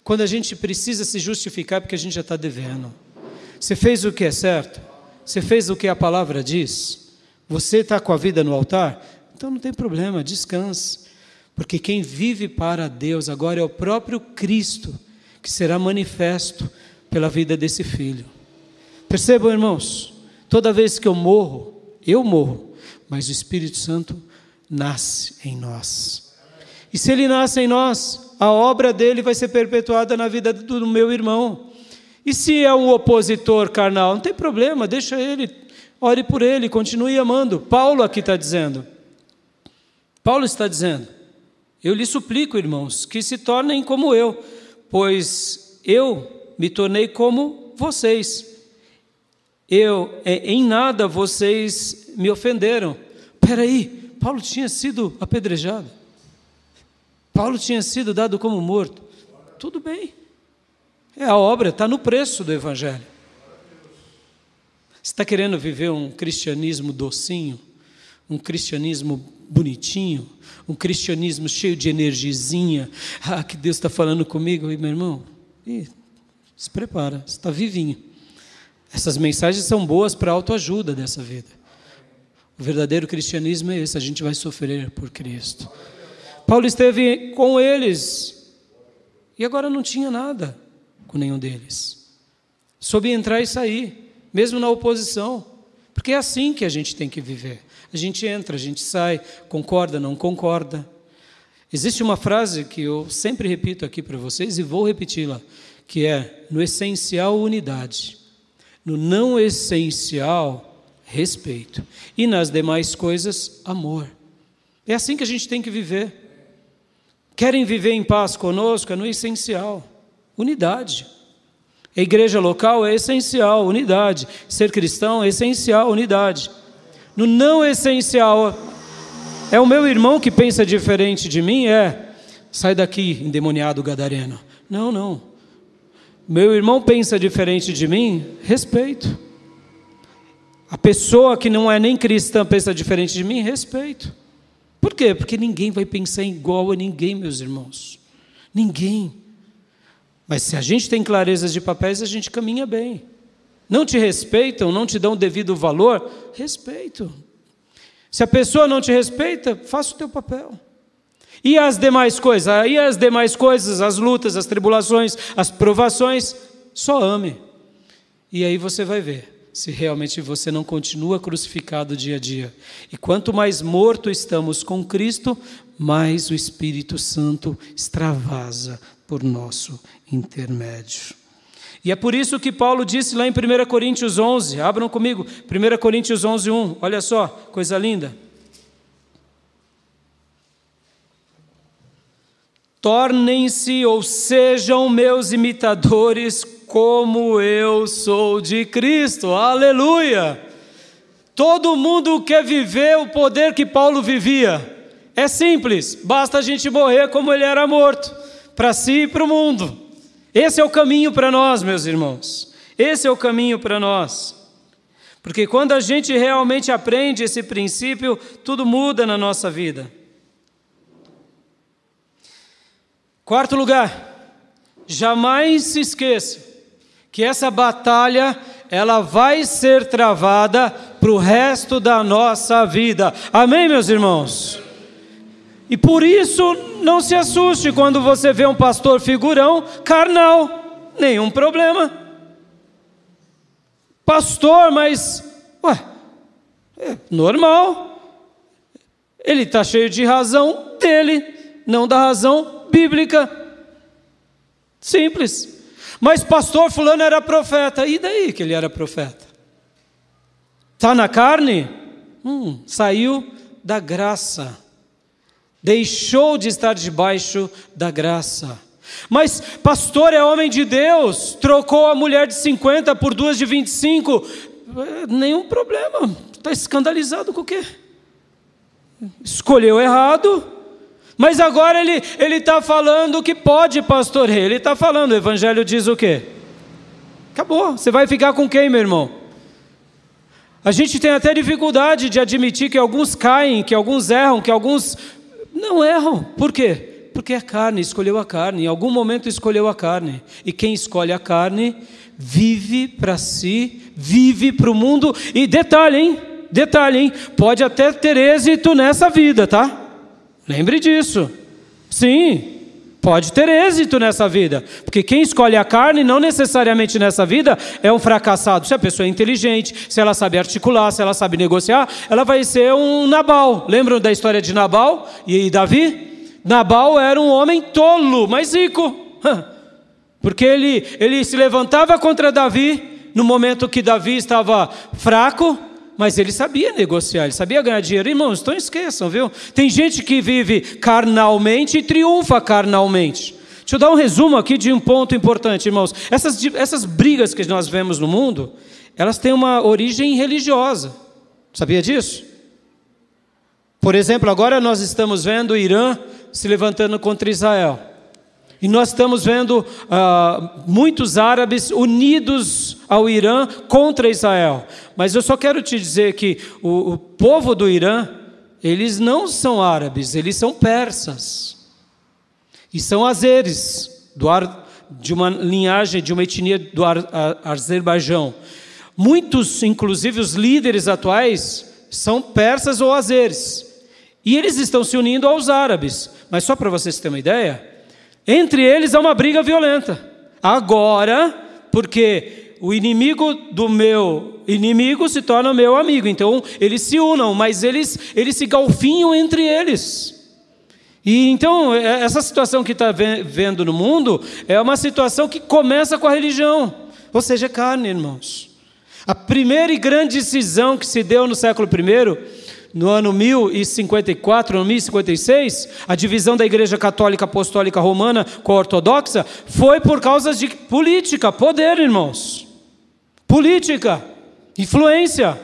Quando a gente precisa se justificar, é porque a gente já está devendo. Você fez o que é certo? Você fez o que a palavra diz? Você está com a vida no altar? Então não tem problema, descanse. Porque quem vive para Deus agora é o próprio Cristo, que será manifesto pela vida desse filho. Percebam, irmãos, toda vez que eu morro, mas o Espírito Santo nasce em nós. E se ele nasce em nós, a obra dele vai ser perpetuada na vida do meu irmão. E se é um opositor carnal, não tem problema, deixa ele, ore por ele, continue amando. Paulo aqui está dizendo, eu lhe suplico, irmãos, que se tornem como eu, pois eu me tornei como vocês. Em nada vocês me ofenderam. Espera aí, Paulo tinha sido apedrejado. Paulo tinha sido dado como morto. Tudo bem. A obra está no preço do Evangelho. Você está querendo viver um cristianismo docinho? Um cristianismo bonitinho? Um cristianismo cheio de energizinha? Que Deus está falando comigo. E meu irmão, se prepara, você está vivinho. Essas mensagens são boas para a autoajuda dessa vida. O verdadeiro cristianismo é esse, a gente vai sofrer por Cristo. Paulo esteve com eles, e agora não tinha nada com nenhum deles. Soube entrar e sair, mesmo na oposição. Porque é assim que a gente tem que viver. A gente entra, a gente sai, concorda, não concorda. Existe uma frase que eu sempre repito aqui para vocês e vou repeti-la, que é: no essencial, unidade. No não essencial, respeito. E nas demais coisas, amor. É assim que a gente tem que viver. Querem viver em paz conosco? É no essencial, unidade. A igreja local é essencial, unidade. Ser cristão é essencial, unidade. No não essencial, é o meu irmão que pensa diferente de mim? Sai daqui, endemoniado gadareno. Não. Meu irmão pensa diferente de mim? Respeito. A pessoa que não é nem cristã pensa diferente de mim? Respeito. Por quê? Porque ninguém vai pensar igual a ninguém, meus irmãos. Ninguém. Mas se a gente tem clarezas de papéis, a gente caminha bem. Não te respeitam, não te dão o devido valor? Respeito. Se a pessoa não te respeita, faça o teu papel. E as demais coisas? Aí as demais coisas, as lutas, as tribulações, as provações, só ame. E aí você vai ver se realmente você não continua crucificado dia a dia. E quanto mais morto estamos com Cristo, mais o Espírito Santo extravasa por nosso intermédio. E é por isso que Paulo disse lá em 1 Coríntios 11, abram comigo, 1 Coríntios 11, 1, olha só, coisa linda. Tornem-se ou sejam meus imitadores como eu sou de Cristo. Aleluia! Todo mundo quer viver o poder que Paulo vivia. É simples, basta a gente morrer como ele era morto, para si e para o mundo. Esse é o caminho para nós, meus irmãos. Esse é o caminho para nós. Porque quando a gente realmente aprende esse princípio, tudo muda na nossa vida. Quarto lugar, jamais se esqueça que essa batalha, ela vai ser travada para o resto da nossa vida. Amém, meus irmãos? E por isso, não se assuste quando você vê um pastor figurão carnal. Nenhum problema. Pastor, mas, é normal. Ele está cheio de razão dele, não da razão bíblica. Simples. Mas pastor fulano era profeta. E daí que ele era profeta? Está na carne? Saiu da graça. Deixou de estar debaixo da graça. Mas pastor é homem de Deus, trocou a mulher de 50 por 2 de 25. Nenhum problema. Está escandalizado com o quê? Escolheu errado. Mas agora ele está falando que pode pastorear. Ele está falando, o evangelho diz o quê? Acabou. Você vai ficar com quem, meu irmão? A gente tem até dificuldade de admitir que alguns caem, que alguns erram, que alguns não erram. Por quê? Porque é carne, escolheu a carne. Em algum momento escolheu a carne. E quem escolhe a carne, vive para si, vive para o mundo. E detalhe, hein? Pode até ter êxito nessa vida, tá? Lembre disso. Sim, pode ter êxito nessa vida. Porque quem escolhe a carne, não necessariamente nessa vida, é um fracassado. Se a pessoa é inteligente, se ela sabe articular, se ela sabe negociar, ela vai ser um Nabal. Lembram da história de Nabal e Davi? Nabal era um homem tolo, mas rico. Porque ele se levantava contra Davi no momento que Davi estava fraco. Mas ele sabia negociar, ele sabia ganhar dinheiro. Irmãos, não esqueçam, viu? Tem gente que vive carnalmente e triunfa carnalmente. Deixa eu dar um resumo aqui de um ponto importante, irmãos. Essas brigas que nós vemos no mundo, elas têm uma origem religiosa. Sabia disso? Por exemplo, agora nós estamos vendo o Irã se levantando contra Israel. E nós estamos vendo muitos árabes unidos ao Irã contra Israel. Mas eu só quero te dizer que o povo do Irã, eles não são árabes, eles são persas. E são azeres, de uma linhagem, de uma etnia do Azerbaijão. Muitos, inclusive os líderes atuais, são persas ou azeres. E eles estão se unindo aos árabes. Mas só para vocês terem uma ideia, entre eles há uma briga violenta. Agora, porque o inimigo do meu inimigo se torna meu amigo. Então, eles se unam, mas eles se galfinham entre eles. E então, essa situação que está vendo no mundo é uma situação que começa com a religião, ou seja, carne, irmãos. A primeira e grande decisão que se deu no século I, no ano 1054, no 1056, a divisão da Igreja Católica Apostólica Romana com a Ortodoxa, foi por causa de política, poder, irmãos. Política, influência.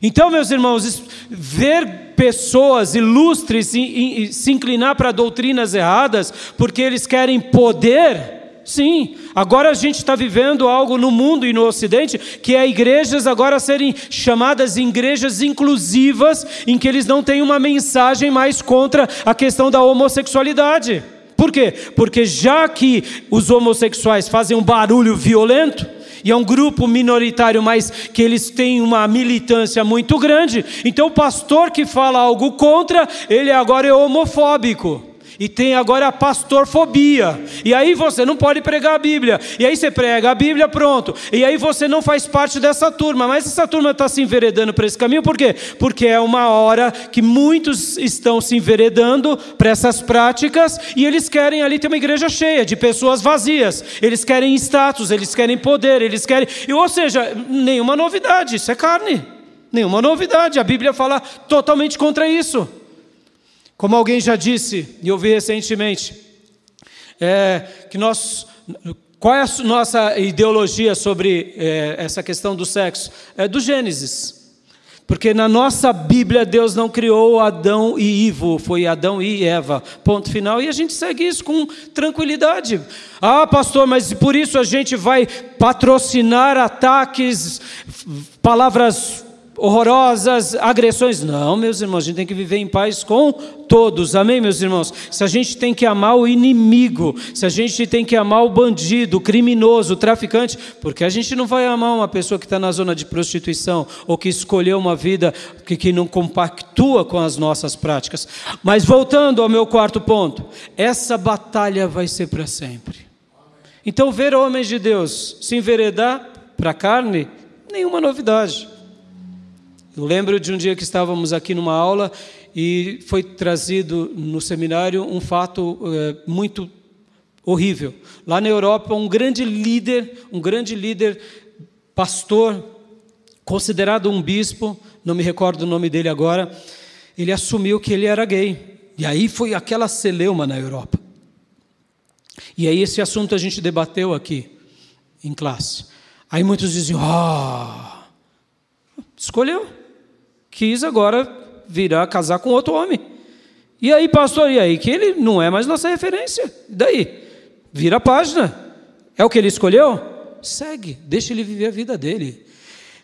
Então, meus irmãos, ver pessoas ilustres se inclinar para doutrinas erradas, porque eles querem poder, sim. Agora a gente está vivendo algo no mundo e no Ocidente, que é igrejas agora serem chamadas igrejas inclusivas, em que eles não têm uma mensagem mais contra a questão da homossexualidade. Por quê? Porque já que os homossexuais fazem um barulho violento, e é um grupo minoritário, mas que eles têm uma militância muito grande, então o pastor que fala algo contra, ele agora é homofóbico. E tem agora a pastorfobia. E aí você não pode pregar a Bíblia. E aí você prega a Bíblia, pronto. E aí você não faz parte dessa turma. Mas essa turma está se enveredando para esse caminho, por quê? Porque é uma hora que muitos estão se enveredando para essas práticas, e eles querem ali ter uma igreja cheia de pessoas vazias. Eles querem status, eles querem poder, eles querem... Ou seja, nenhuma novidade, isso é carne. Nenhuma novidade. A Bíblia fala totalmente contra isso. Como alguém já disse, e eu vi recentemente, qual é a nossa ideologia sobre essa questão do sexo? É do Gênesis. Porque na nossa Bíblia Deus não criou Adão e Ivo, foi Adão e Eva, ponto final, e a gente segue isso com tranquilidade. Ah, pastor, mas por isso a gente vai patrocinar ataques, palavras horrorosas, agressões? Não, meus irmãos, a gente tem que viver em paz com todos, amém, meus irmãos? Se a gente tem que amar o inimigo, se a gente tem que amar o bandido, o criminoso, o traficante, porque a gente não vai amar uma pessoa que está na zona de prostituição, ou que escolheu uma vida que não compactua com as nossas práticas. Mas voltando ao meu quarto ponto, essa batalha vai ser para sempre. Então, ver homens de Deus se enveredar para a carne, nenhuma novidade. Eu lembro de um dia que estávamos aqui numa aula e foi trazido no seminário um fato muito horrível. Lá na Europa, um grande líder, pastor, considerado um bispo, não me recordo o nome dele agora, ele assumiu que ele era gay. E aí foi aquela celeuma na Europa. E aí esse assunto a gente debateu aqui em classe. Aí muitos diziam, escolheu. Quis agora virar, casar com outro homem. E aí, pastor, e aí? Que ele não é mais nossa referência. E daí? Vira a página. É o que ele escolheu? Segue, deixa ele viver a vida dele.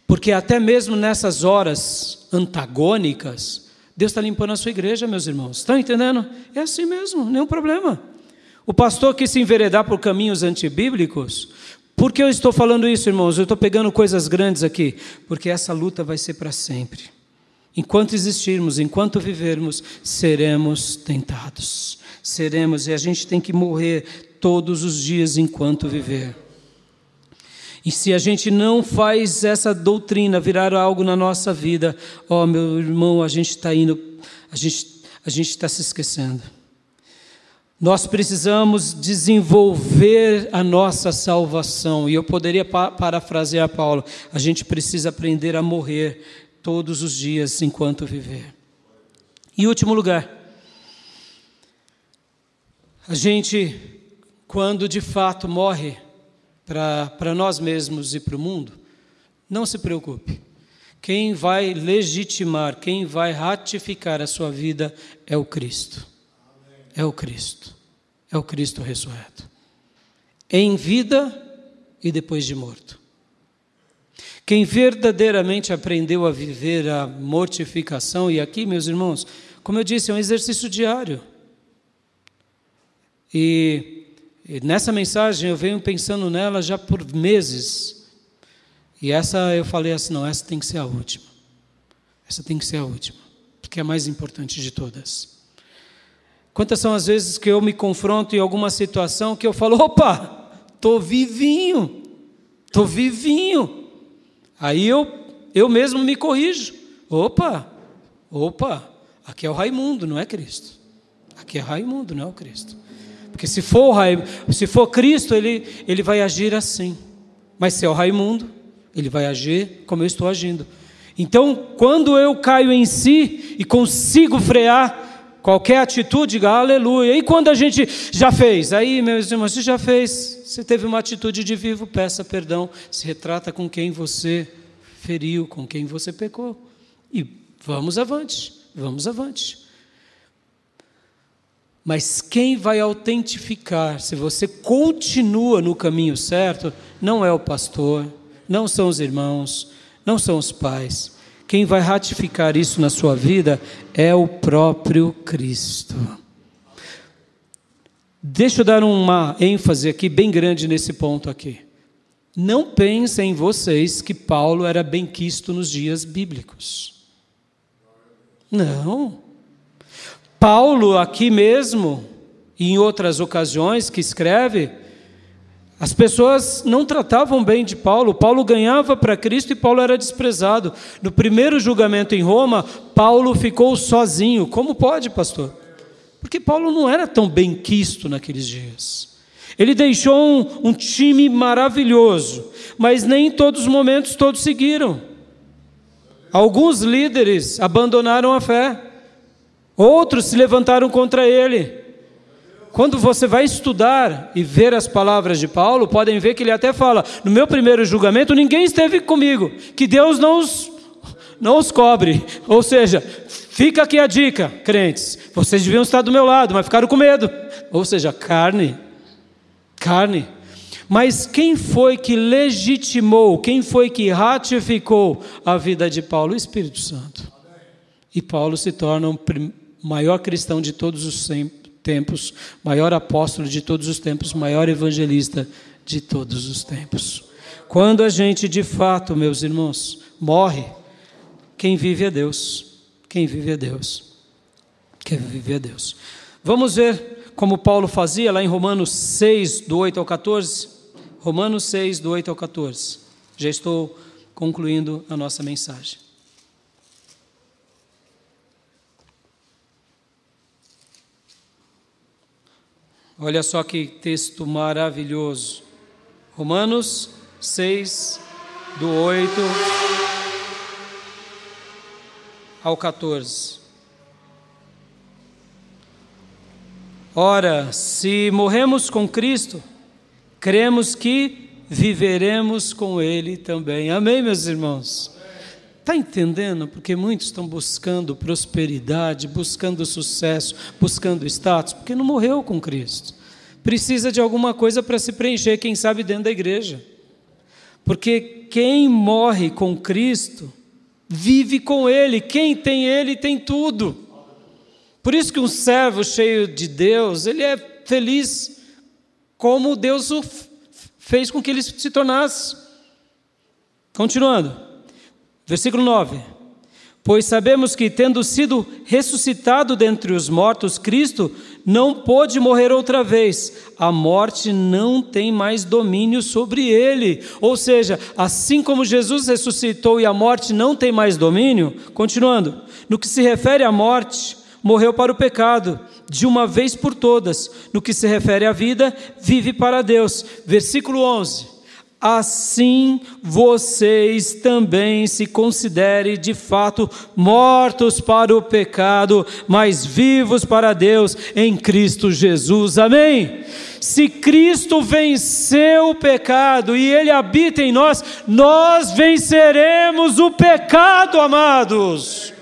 Porque até mesmo nessas horas antagônicas, Deus está limpando a sua igreja, meus irmãos. Estão entendendo? É assim mesmo, nenhum problema. O pastor que se enveredar por caminhos antibíblicos... Por que eu estou falando isso, irmãos? Eu estou pegando coisas grandes aqui. Porque essa luta vai ser para sempre. Enquanto existirmos, enquanto vivermos, seremos tentados. Seremos, e a gente tem que morrer todos os dias enquanto viver. E se a gente não faz essa doutrina virar algo na nossa vida, meu irmão, a gente está indo, a gente está se esquecendo. Nós precisamos desenvolver a nossa salvação. E eu poderia parafrasear Paulo. A gente precisa aprender a morrer todos os dias enquanto viver. Em último lugar, a gente, quando de fato morre para nós mesmos e para o mundo, não se preocupe. Quem vai legitimar, quem vai ratificar a sua vida é o Cristo. É o Cristo. É o Cristo ressurreto. Em vida e depois de morto. Quem verdadeiramente aprendeu a viver a mortificação, e aqui, meus irmãos, como eu disse, é um exercício diário. E nessa mensagem eu venho pensando nela já por meses. E essa eu falei assim, não, essa tem que ser a última. Essa tem que ser a última, porque é a mais importante de todas. Quantas são as vezes que eu me confronto em alguma situação que eu falo, opa, estou vivinho. estou vivinho. Aí eu mesmo me corrijo. Opa, aqui é o Raimundo, não é Cristo. Aqui é Raimundo, não é o Cristo. Porque se for Cristo, ele vai agir assim. Mas se é o Raimundo, ele vai agir como eu estou agindo. Então, quando eu caio em si e consigo frear qualquer atitude, diga aleluia. E quando a gente já fez? Aí, meus irmãos, você já fez, você teve uma atitude de vivo, peça perdão, se retrata com quem você feriu, com quem você pecou. E vamos avante. Mas quem vai autentificar se você continua no caminho certo, não é o pastor, não são os irmãos, não são os pais. Quem vai ratificar isso na sua vida é o próprio Cristo. Deixa eu dar uma ênfase aqui bem grande nesse ponto aqui. Não pensem vocês que Paulo era benquisto nos dias bíblicos. Não. Paulo aqui mesmo, e em outras ocasiões que escreve, as pessoas não tratavam bem de Paulo. Paulo ganhava para Cristo e Paulo era desprezado. No primeiro julgamento em Roma, Paulo ficou sozinho. Como pode, pastor? Porque Paulo não era tão benquisto naqueles dias. Ele deixou um time maravilhoso, mas nem em todos os momentos todos seguiram. Alguns líderes abandonaram a fé, outros se levantaram contra ele. Quando você vai estudar e ver as palavras de Paulo, podem ver que ele até fala, no meu primeiro julgamento ninguém esteve comigo, que Deus não os cobre. Ou seja, fica aqui a dica, crentes, vocês deviam estar do meu lado, mas ficaram com medo. Ou seja, carne. Mas quem foi que legitimou, quem foi que ratificou a vida de Paulo? O Espírito Santo. E Paulo se torna o maior cristão de todos os tempos, maior apóstolo de todos os tempos, maior evangelista de todos os tempos. Quando a gente de fato, meus irmãos, morre, quem vive é Deus. Quem vive é Deus. Vamos ver como Paulo fazia lá em Romanos 6, do 8 ao 14. Romanos 6, do 8 ao 14. Já estou concluindo a nossa mensagem. Olha só que texto maravilhoso. Romanos 6, do 8 ao 14. Ora, se morremos com Cristo, cremos que viveremos com Ele também. Amém, meus irmãos? Está entendendo? Porque muitos estão buscando prosperidade, buscando sucesso, buscando status, porque não morreu com Cristo. Precisa de alguma coisa para se preencher, quem sabe dentro da igreja. Porque quem morre com Cristo, vive com Ele. Quem tem Ele tem tudo. Por isso que um servo cheio de Deus, ele é feliz como Deus o fez com que ele se tornasse. Continuando, versículo 9. Pois sabemos que, tendo sido ressuscitado dentre os mortos, Cristo não pôde morrer outra vez. A morte não tem mais domínio sobre ele. Ou seja, assim como Jesus ressuscitou e a morte não tem mais domínio, continuando, no que se refere à morte, morreu para o pecado, de uma vez por todas. No que se refere à vida, vive para Deus. Versículo 11. Assim vocês também se considerem de fato mortos para o pecado, mas vivos para Deus em Cristo Jesus. Amém? Se Cristo venceu o pecado e Ele habita em nós, nós venceremos o pecado, amados.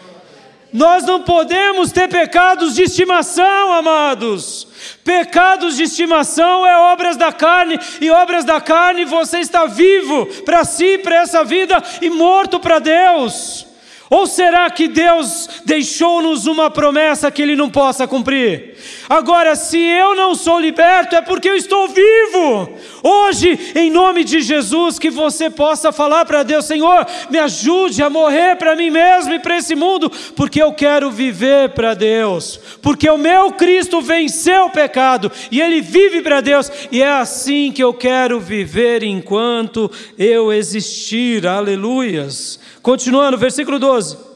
Nós não podemos ter pecados de estimação, amados. Pecados de estimação é obras da carne, e obras da carne você está vivo para si, para essa vida, e morto para Deus. Ou será que Deus deixou-nos uma promessa que Ele não possa cumprir? Agora, se eu não sou liberto, é porque eu estou vivo. Hoje, em nome de Jesus, que você possa falar para Deus: Senhor, me ajude a morrer para mim mesmo e para esse mundo, porque eu quero viver para Deus. Porque o meu Cristo venceu o pecado e Ele vive para Deus. E é assim que eu quero viver enquanto eu existir. Aleluias. Continuando, versículo 12.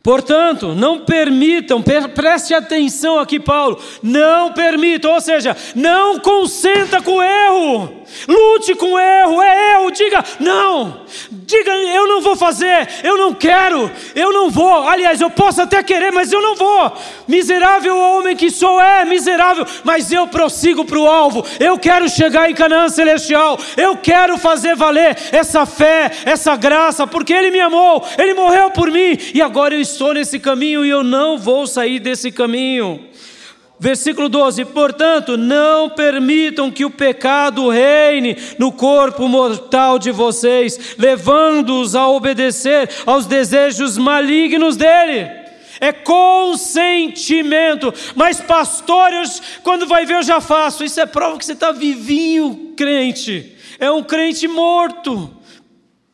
Portanto, não permitam, preste atenção aqui, Paulo, não permitam, ou seja, não consenta com o erro, lute com o erro, é erro, diga não, diga eu não vou fazer, eu não quero, eu não vou, aliás, eu posso até querer, mas eu não vou, miserável homem que sou, miserável, mas eu prossigo para o alvo, eu quero chegar em Canaã celestial, eu quero fazer valer essa fé, essa graça, porque Ele me amou, Ele morreu por mim, e agora eu estou nesse caminho e eu não vou sair desse caminho. Versículo 12: portanto, não permitam que o pecado reine no corpo mortal de vocês, levando-os a obedecer aos desejos malignos dele. É consentimento. Mas pastor, quando vai ver eu já faço. Isso é prova que você está vivinho, crente. É um crente morto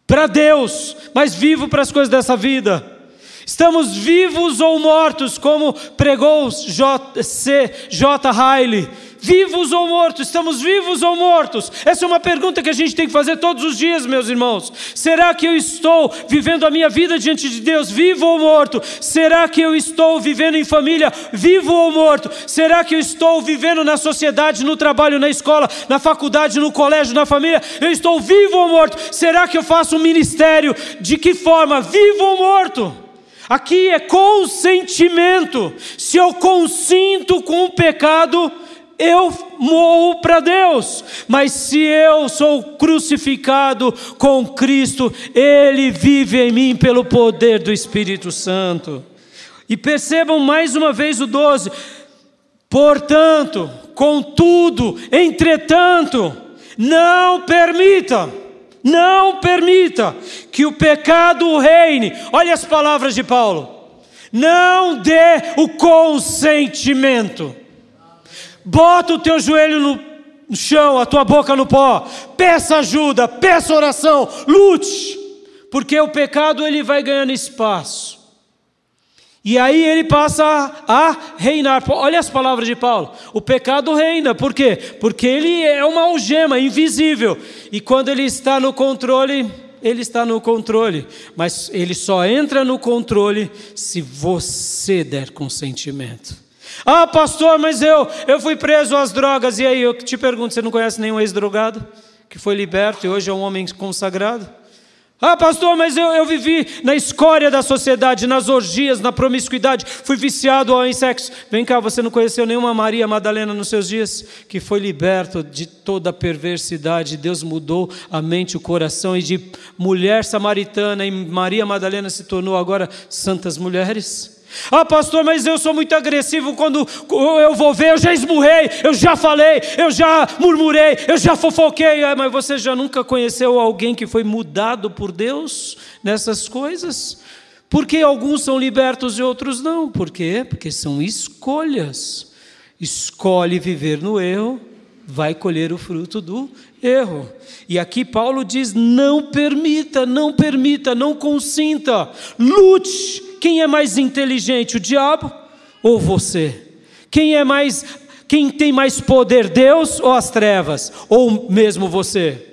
para Deus, mas vivo para as coisas dessa vida. Estamos vivos ou mortos, como pregou J. Riley. Vivos ou mortos? Estamos vivos ou mortos? Essa é uma pergunta que a gente tem que fazer todos os dias, meus irmãos. Será que eu estou vivendo a minha vida diante de Deus, vivo ou morto? Será que eu estou vivendo em família, vivo ou morto? Será que eu estou vivendo na sociedade, no trabalho, na escola, na faculdade, no colégio, na família? Eu estou vivo ou morto? Será que eu faço um ministério? De que forma? Vivo ou morto? Aqui é consentimento. Se eu consinto com o pecado, eu morro para Deus. Mas se eu sou crucificado com Cristo, Ele vive em mim pelo poder do Espírito Santo. E percebam mais uma vez o 12. Portanto, contudo, entretanto, não permita que o pecado reine. Olha as palavras de Paulo. Não dê o consentimento. Bota o teu joelho no chão, a tua boca no pó. Peça ajuda, peça oração, lute. Porque o pecado ele vai ganhando espaço. E aí ele passa a reinar. Olha as palavras de Paulo. O pecado reina. Por quê? Porque ele é uma algema invisível. E quando ele está no controle, ele está no controle. Mas ele só entra no controle se você der consentimento. Ah, pastor, mas eu fui preso às drogas. E aí, eu te pergunto, você não conhece nenhum ex-drogado que foi liberto e hoje é um homem consagrado? Ah, pastor, mas eu vivi na escória da sociedade, nas orgias, na promiscuidade, fui viciado em sexo. Vem cá, você não conheceu nenhuma Maria Madalena nos seus dias? Que foi liberto de toda a perversidade, Deus mudou a mente, o coração, e de mulher samaritana e Maria Madalena se tornou agora santas mulheres. Ah, pastor, mas eu sou muito agressivo, quando eu vou ver, eu já esmurrei, eu já falei, eu já murmurei, eu já fofoquei. Ah, mas você já nunca conheceu alguém que foi mudado por Deus nessas coisas? Porque alguns são libertos e outros não. Por quê? Porque são escolhas. Escolhe viver no erro, vai colher o fruto do erro. E aqui Paulo diz: não permita, não consinta, lute. Quem é mais inteligente, o diabo ou você? Quem tem mais poder, Deus ou as trevas? Ou mesmo você?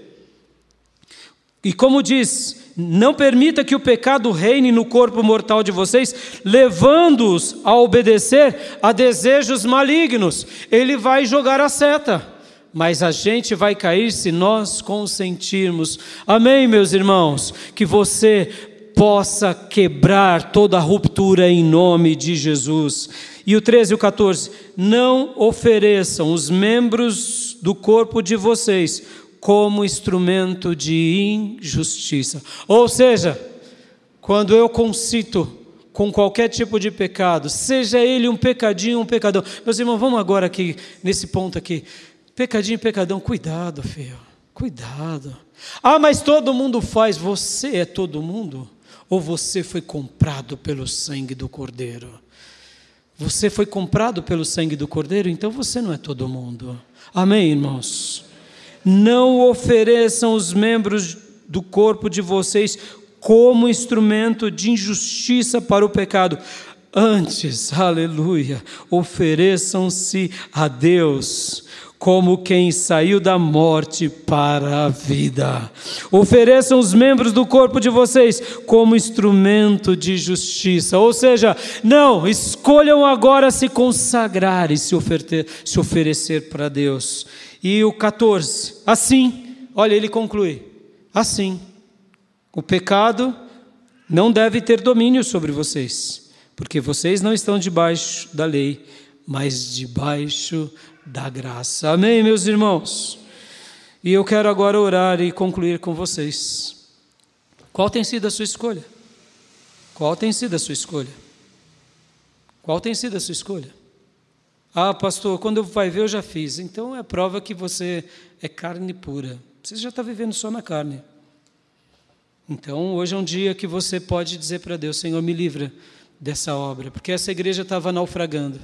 E como diz, não permita que o pecado reine no corpo mortal de vocês, levando-os a obedecer a desejos malignos. Ele vai jogar a seta, mas a gente vai cair se nós consentirmos. Amém, meus irmãos? Que você possa quebrar toda a ruptura em nome de Jesus. E o 13 e o 14, não ofereçam os membros do corpo de vocês como instrumento de injustiça. Ou seja, quando eu consinto com qualquer tipo de pecado, seja ele um pecadinho, um pecadão. Meus irmãos, vamos agora aqui, nesse ponto aqui. Pecadinho, pecadão, cuidado, filho, cuidado. Ah, mas todo mundo faz, você é todo mundo? ou você foi comprado pelo sangue do Cordeiro? Você foi comprado pelo sangue do Cordeiro, então você não é todo mundo. Amém, irmãos? Não ofereçam os membros do corpo de vocês como instrumento de injustiça para o pecado. Antes, aleluia, ofereçam-se a Deus como quem saiu da morte para a vida. Ofereçam os membros do corpo de vocês como instrumento de justiça. Ou seja, não, escolham agora se consagrar e se oferecer para Deus. E o 14, assim, olha, ele conclui, assim, o pecado não deve ter domínio sobre vocês, porque vocês não estão debaixo da lei, mas debaixo da graça. Amém, meus irmãos? E eu quero agora orar e concluir com vocês. Qual tem sido a sua escolha? Qual tem sido a sua escolha? Qual tem sido a sua escolha? Ah, pastor, quando eu vai ver eu já fiz. Então é prova que você é carne pura. Você já está vivendo só na carne. Então hoje é um dia que você pode dizer para Deus: Senhor, me livra dessa obra, porque essa igreja estava naufragando.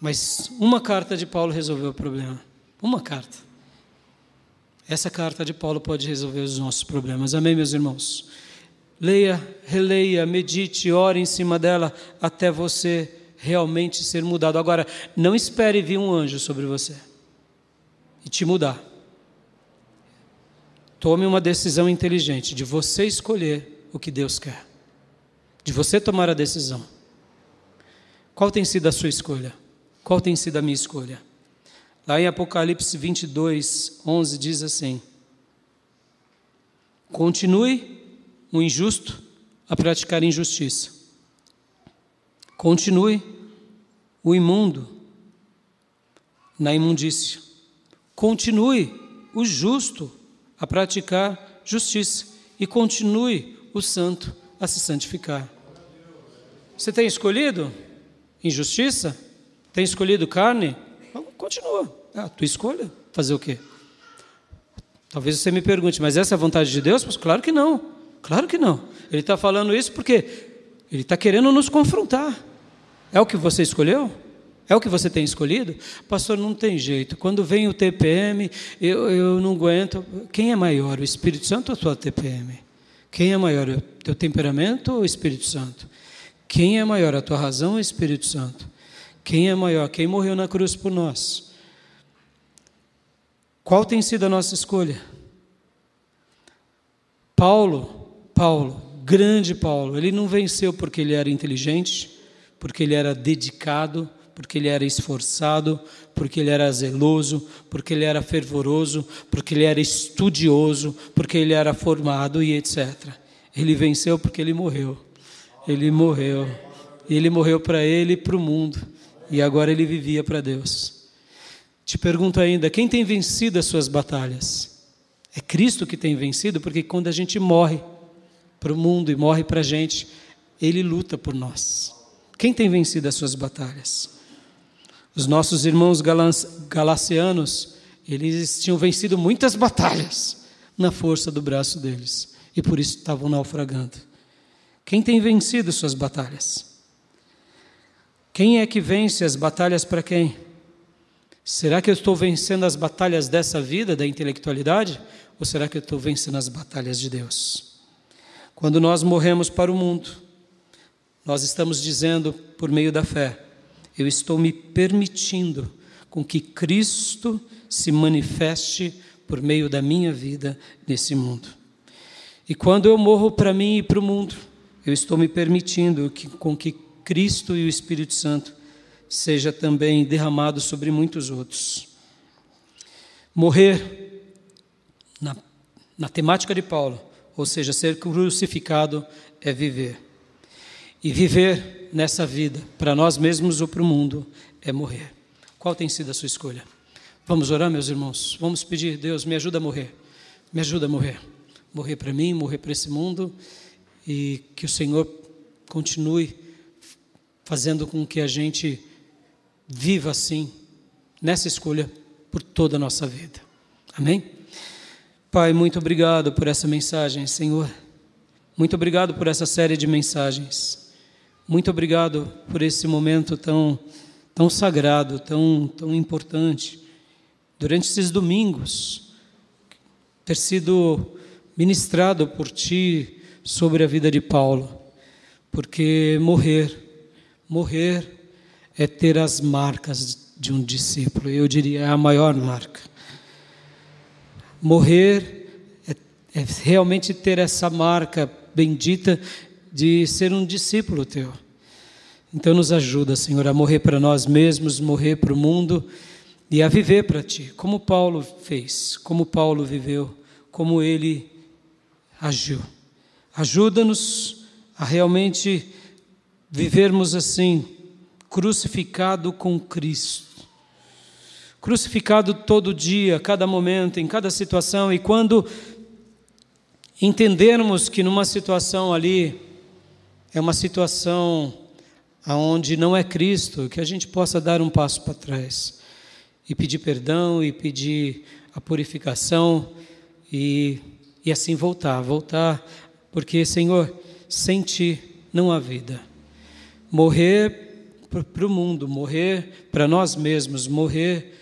Mas uma carta de Paulo resolveu o problema. Uma carta. Essa carta de Paulo pode resolver os nossos problemas. Amém, meus irmãos? Leia, releia, medite, ore em cima dela até você realmente ser mudado. Agora, não espere vir um anjo sobre você e te mudar. Tome uma decisão inteligente de você escolher o que Deus quer. De você tomar a decisão. Qual tem sido a sua escolha? Qual tem sido a minha escolha? Lá em Apocalipse 22, 11 diz assim: continue o injusto a praticar injustiça. Continue o imundo na imundícia. Continue o justo a praticar justiça. E continue o santo a se santificar. Você tem escolhido injustiça? Tem escolhido carne? Continua. É a tua escolha. Fazer o quê? Talvez você me pergunte, mas essa é a vontade de Deus? Mas claro que não. Claro que não. Ele está falando isso porque Ele está querendo nos confrontar. É o que você escolheu? É o que você tem escolhido? Pastor, não tem jeito. Quando vem o TPM, eu não aguento. Quem é maior, o Espírito Santo ou a tua TPM? Quem é maior, o teu temperamento ou o Espírito Santo? Quem é maior, a tua razão ou o Espírito Santo? Quem é maior? Quem morreu na cruz por nós? Qual tem sido a nossa escolha? Paulo, grande Paulo, ele não venceu porque ele era inteligente, porque ele era dedicado, porque ele era esforçado, porque ele era zeloso, porque ele era fervoroso, porque ele era estudioso, porque ele era formado e etc. Ele venceu porque ele morreu. Ele morreu. Ele morreu para ele e para o mundo. E agora ele vivia para Deus. Te pergunto ainda, quem tem vencido as suas batalhas? É Cristo que tem vencido, porque quando a gente morre para o mundo e morre para a gente, Ele luta por nós. Quem tem vencido as suas batalhas? Os nossos irmãos galacianos, eles tinham vencido muitas batalhas na força do braço deles, e por isso estavam naufragando. Quem tem vencido suas batalhas? Quem é que vence as batalhas para quem? Será que eu estou vencendo as batalhas dessa vida, da intelectualidade? Ou será que eu estou vencendo as batalhas de Deus? Quando nós morremos para o mundo, nós estamos dizendo, por meio da fé, eu estou me permitindo com que Cristo se manifeste por meio da minha vida nesse mundo. E quando eu morro para mim e para o mundo, eu estou me permitindo com que Cristo e o Espírito Santo seja também derramado sobre muitos outros. Morrer, na temática de Paulo, ou seja, ser crucificado é viver. E viver nessa vida, para nós mesmos ou para o mundo, é morrer. Qual tem sido a sua escolha? Vamos orar, meus irmãos? Vamos pedir, Deus, me ajuda a morrer. Me ajuda a morrer. Morrer para mim, morrer para esse mundo, e que o Senhor continue fazendo com que a gente viva assim, nessa escolha, por toda a nossa vida. Amém? Pai, muito obrigado por essa mensagem, Senhor. Muito obrigado por essa série de mensagens. Muito obrigado por esse momento tão sagrado, tão importante. Durante esses domingos, ter sido ministrado por Ti sobre a vida de Paulo. Porque morrer é ter as marcas de um discípulo. Eu diria, é a maior marca. Morrer é realmente ter essa marca bendita de ser um discípulo Teu. Então nos ajuda, Senhor, a morrer para nós mesmos, morrer para o mundo e a viver para Ti, como Paulo fez, como Paulo viveu, como ele agiu. Ajuda-nos a realmente vivermos assim, crucificado com Cristo. Crucificado todo dia, a cada momento, em cada situação. E quando entendermos que numa situação ali é uma situação onde não é Cristo, que a gente possa dar um passo para trás e pedir perdão e pedir a purificação e assim voltar, porque, Senhor, sem Ti não há vida. Morrer para o mundo, morrer para nós mesmos, morrer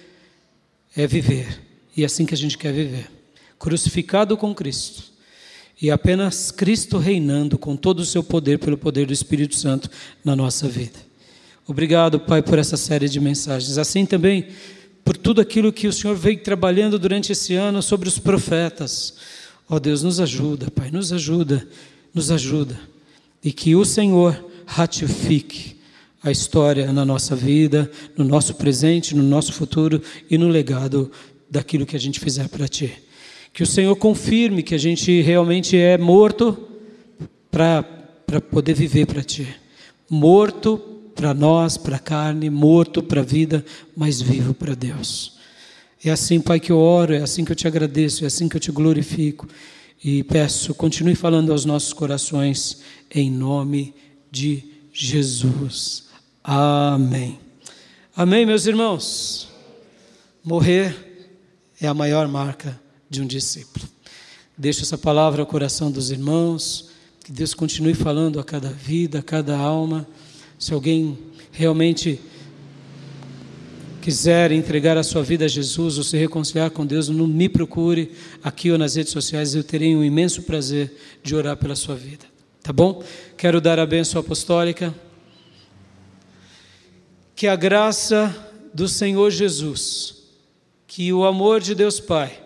é viver, e é assim que a gente quer viver, crucificado com Cristo, e apenas Cristo reinando com todo o seu poder, pelo poder do Espírito Santo na nossa vida. Obrigado, Pai, por essa série de mensagens, assim também por tudo aquilo que o Senhor veio trabalhando durante esse ano sobre os profetas. Ó Deus, nos ajuda, Pai, nos ajuda, e que o Senhor ratifique a história na nossa vida, no nosso presente, no nosso futuro e no legado daquilo que a gente fizer para Ti. Que o Senhor confirme que a gente realmente é morto para poder viver para Ti. Morto para nós, para a carne, morto para a vida, mas vivo para Deus. É assim, Pai, que eu oro, é assim que eu Te agradeço, é assim que eu Te glorifico. E peço, continue falando aos nossos corações, em nome de Jesus. Amém. Amém, meus irmãos. Morrer é a maior marca de um discípulo. Deixo essa palavra ao coração dos irmãos, que Deus continue falando a cada vida, a cada alma. Se alguém realmente quiser entregar a sua vida a Jesus ou se reconciliar com Deus, não me procure aqui ou nas redes sociais, eu terei um imenso prazer de orar pela sua vida. Tá bom? Quero dar a bênção apostólica. Que a graça do Senhor Jesus, que o amor de Deus Pai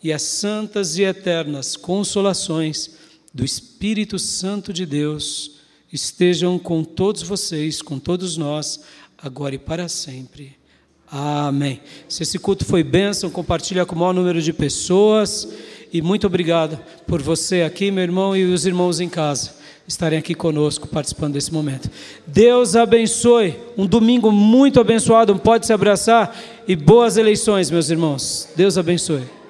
e as santas e eternas consolações do Espírito Santo de Deus estejam com todos vocês, com todos nós, agora e para sempre. Amém. Se esse culto foi bênção, compartilha com o maior número de pessoas. E muito obrigado por você aqui, meu irmão, e os irmãos em casa estarem aqui conosco, participando desse momento. Deus abençoe. Um domingo muito abençoado, pode se abraçar. E boas eleições, meus irmãos. Deus abençoe.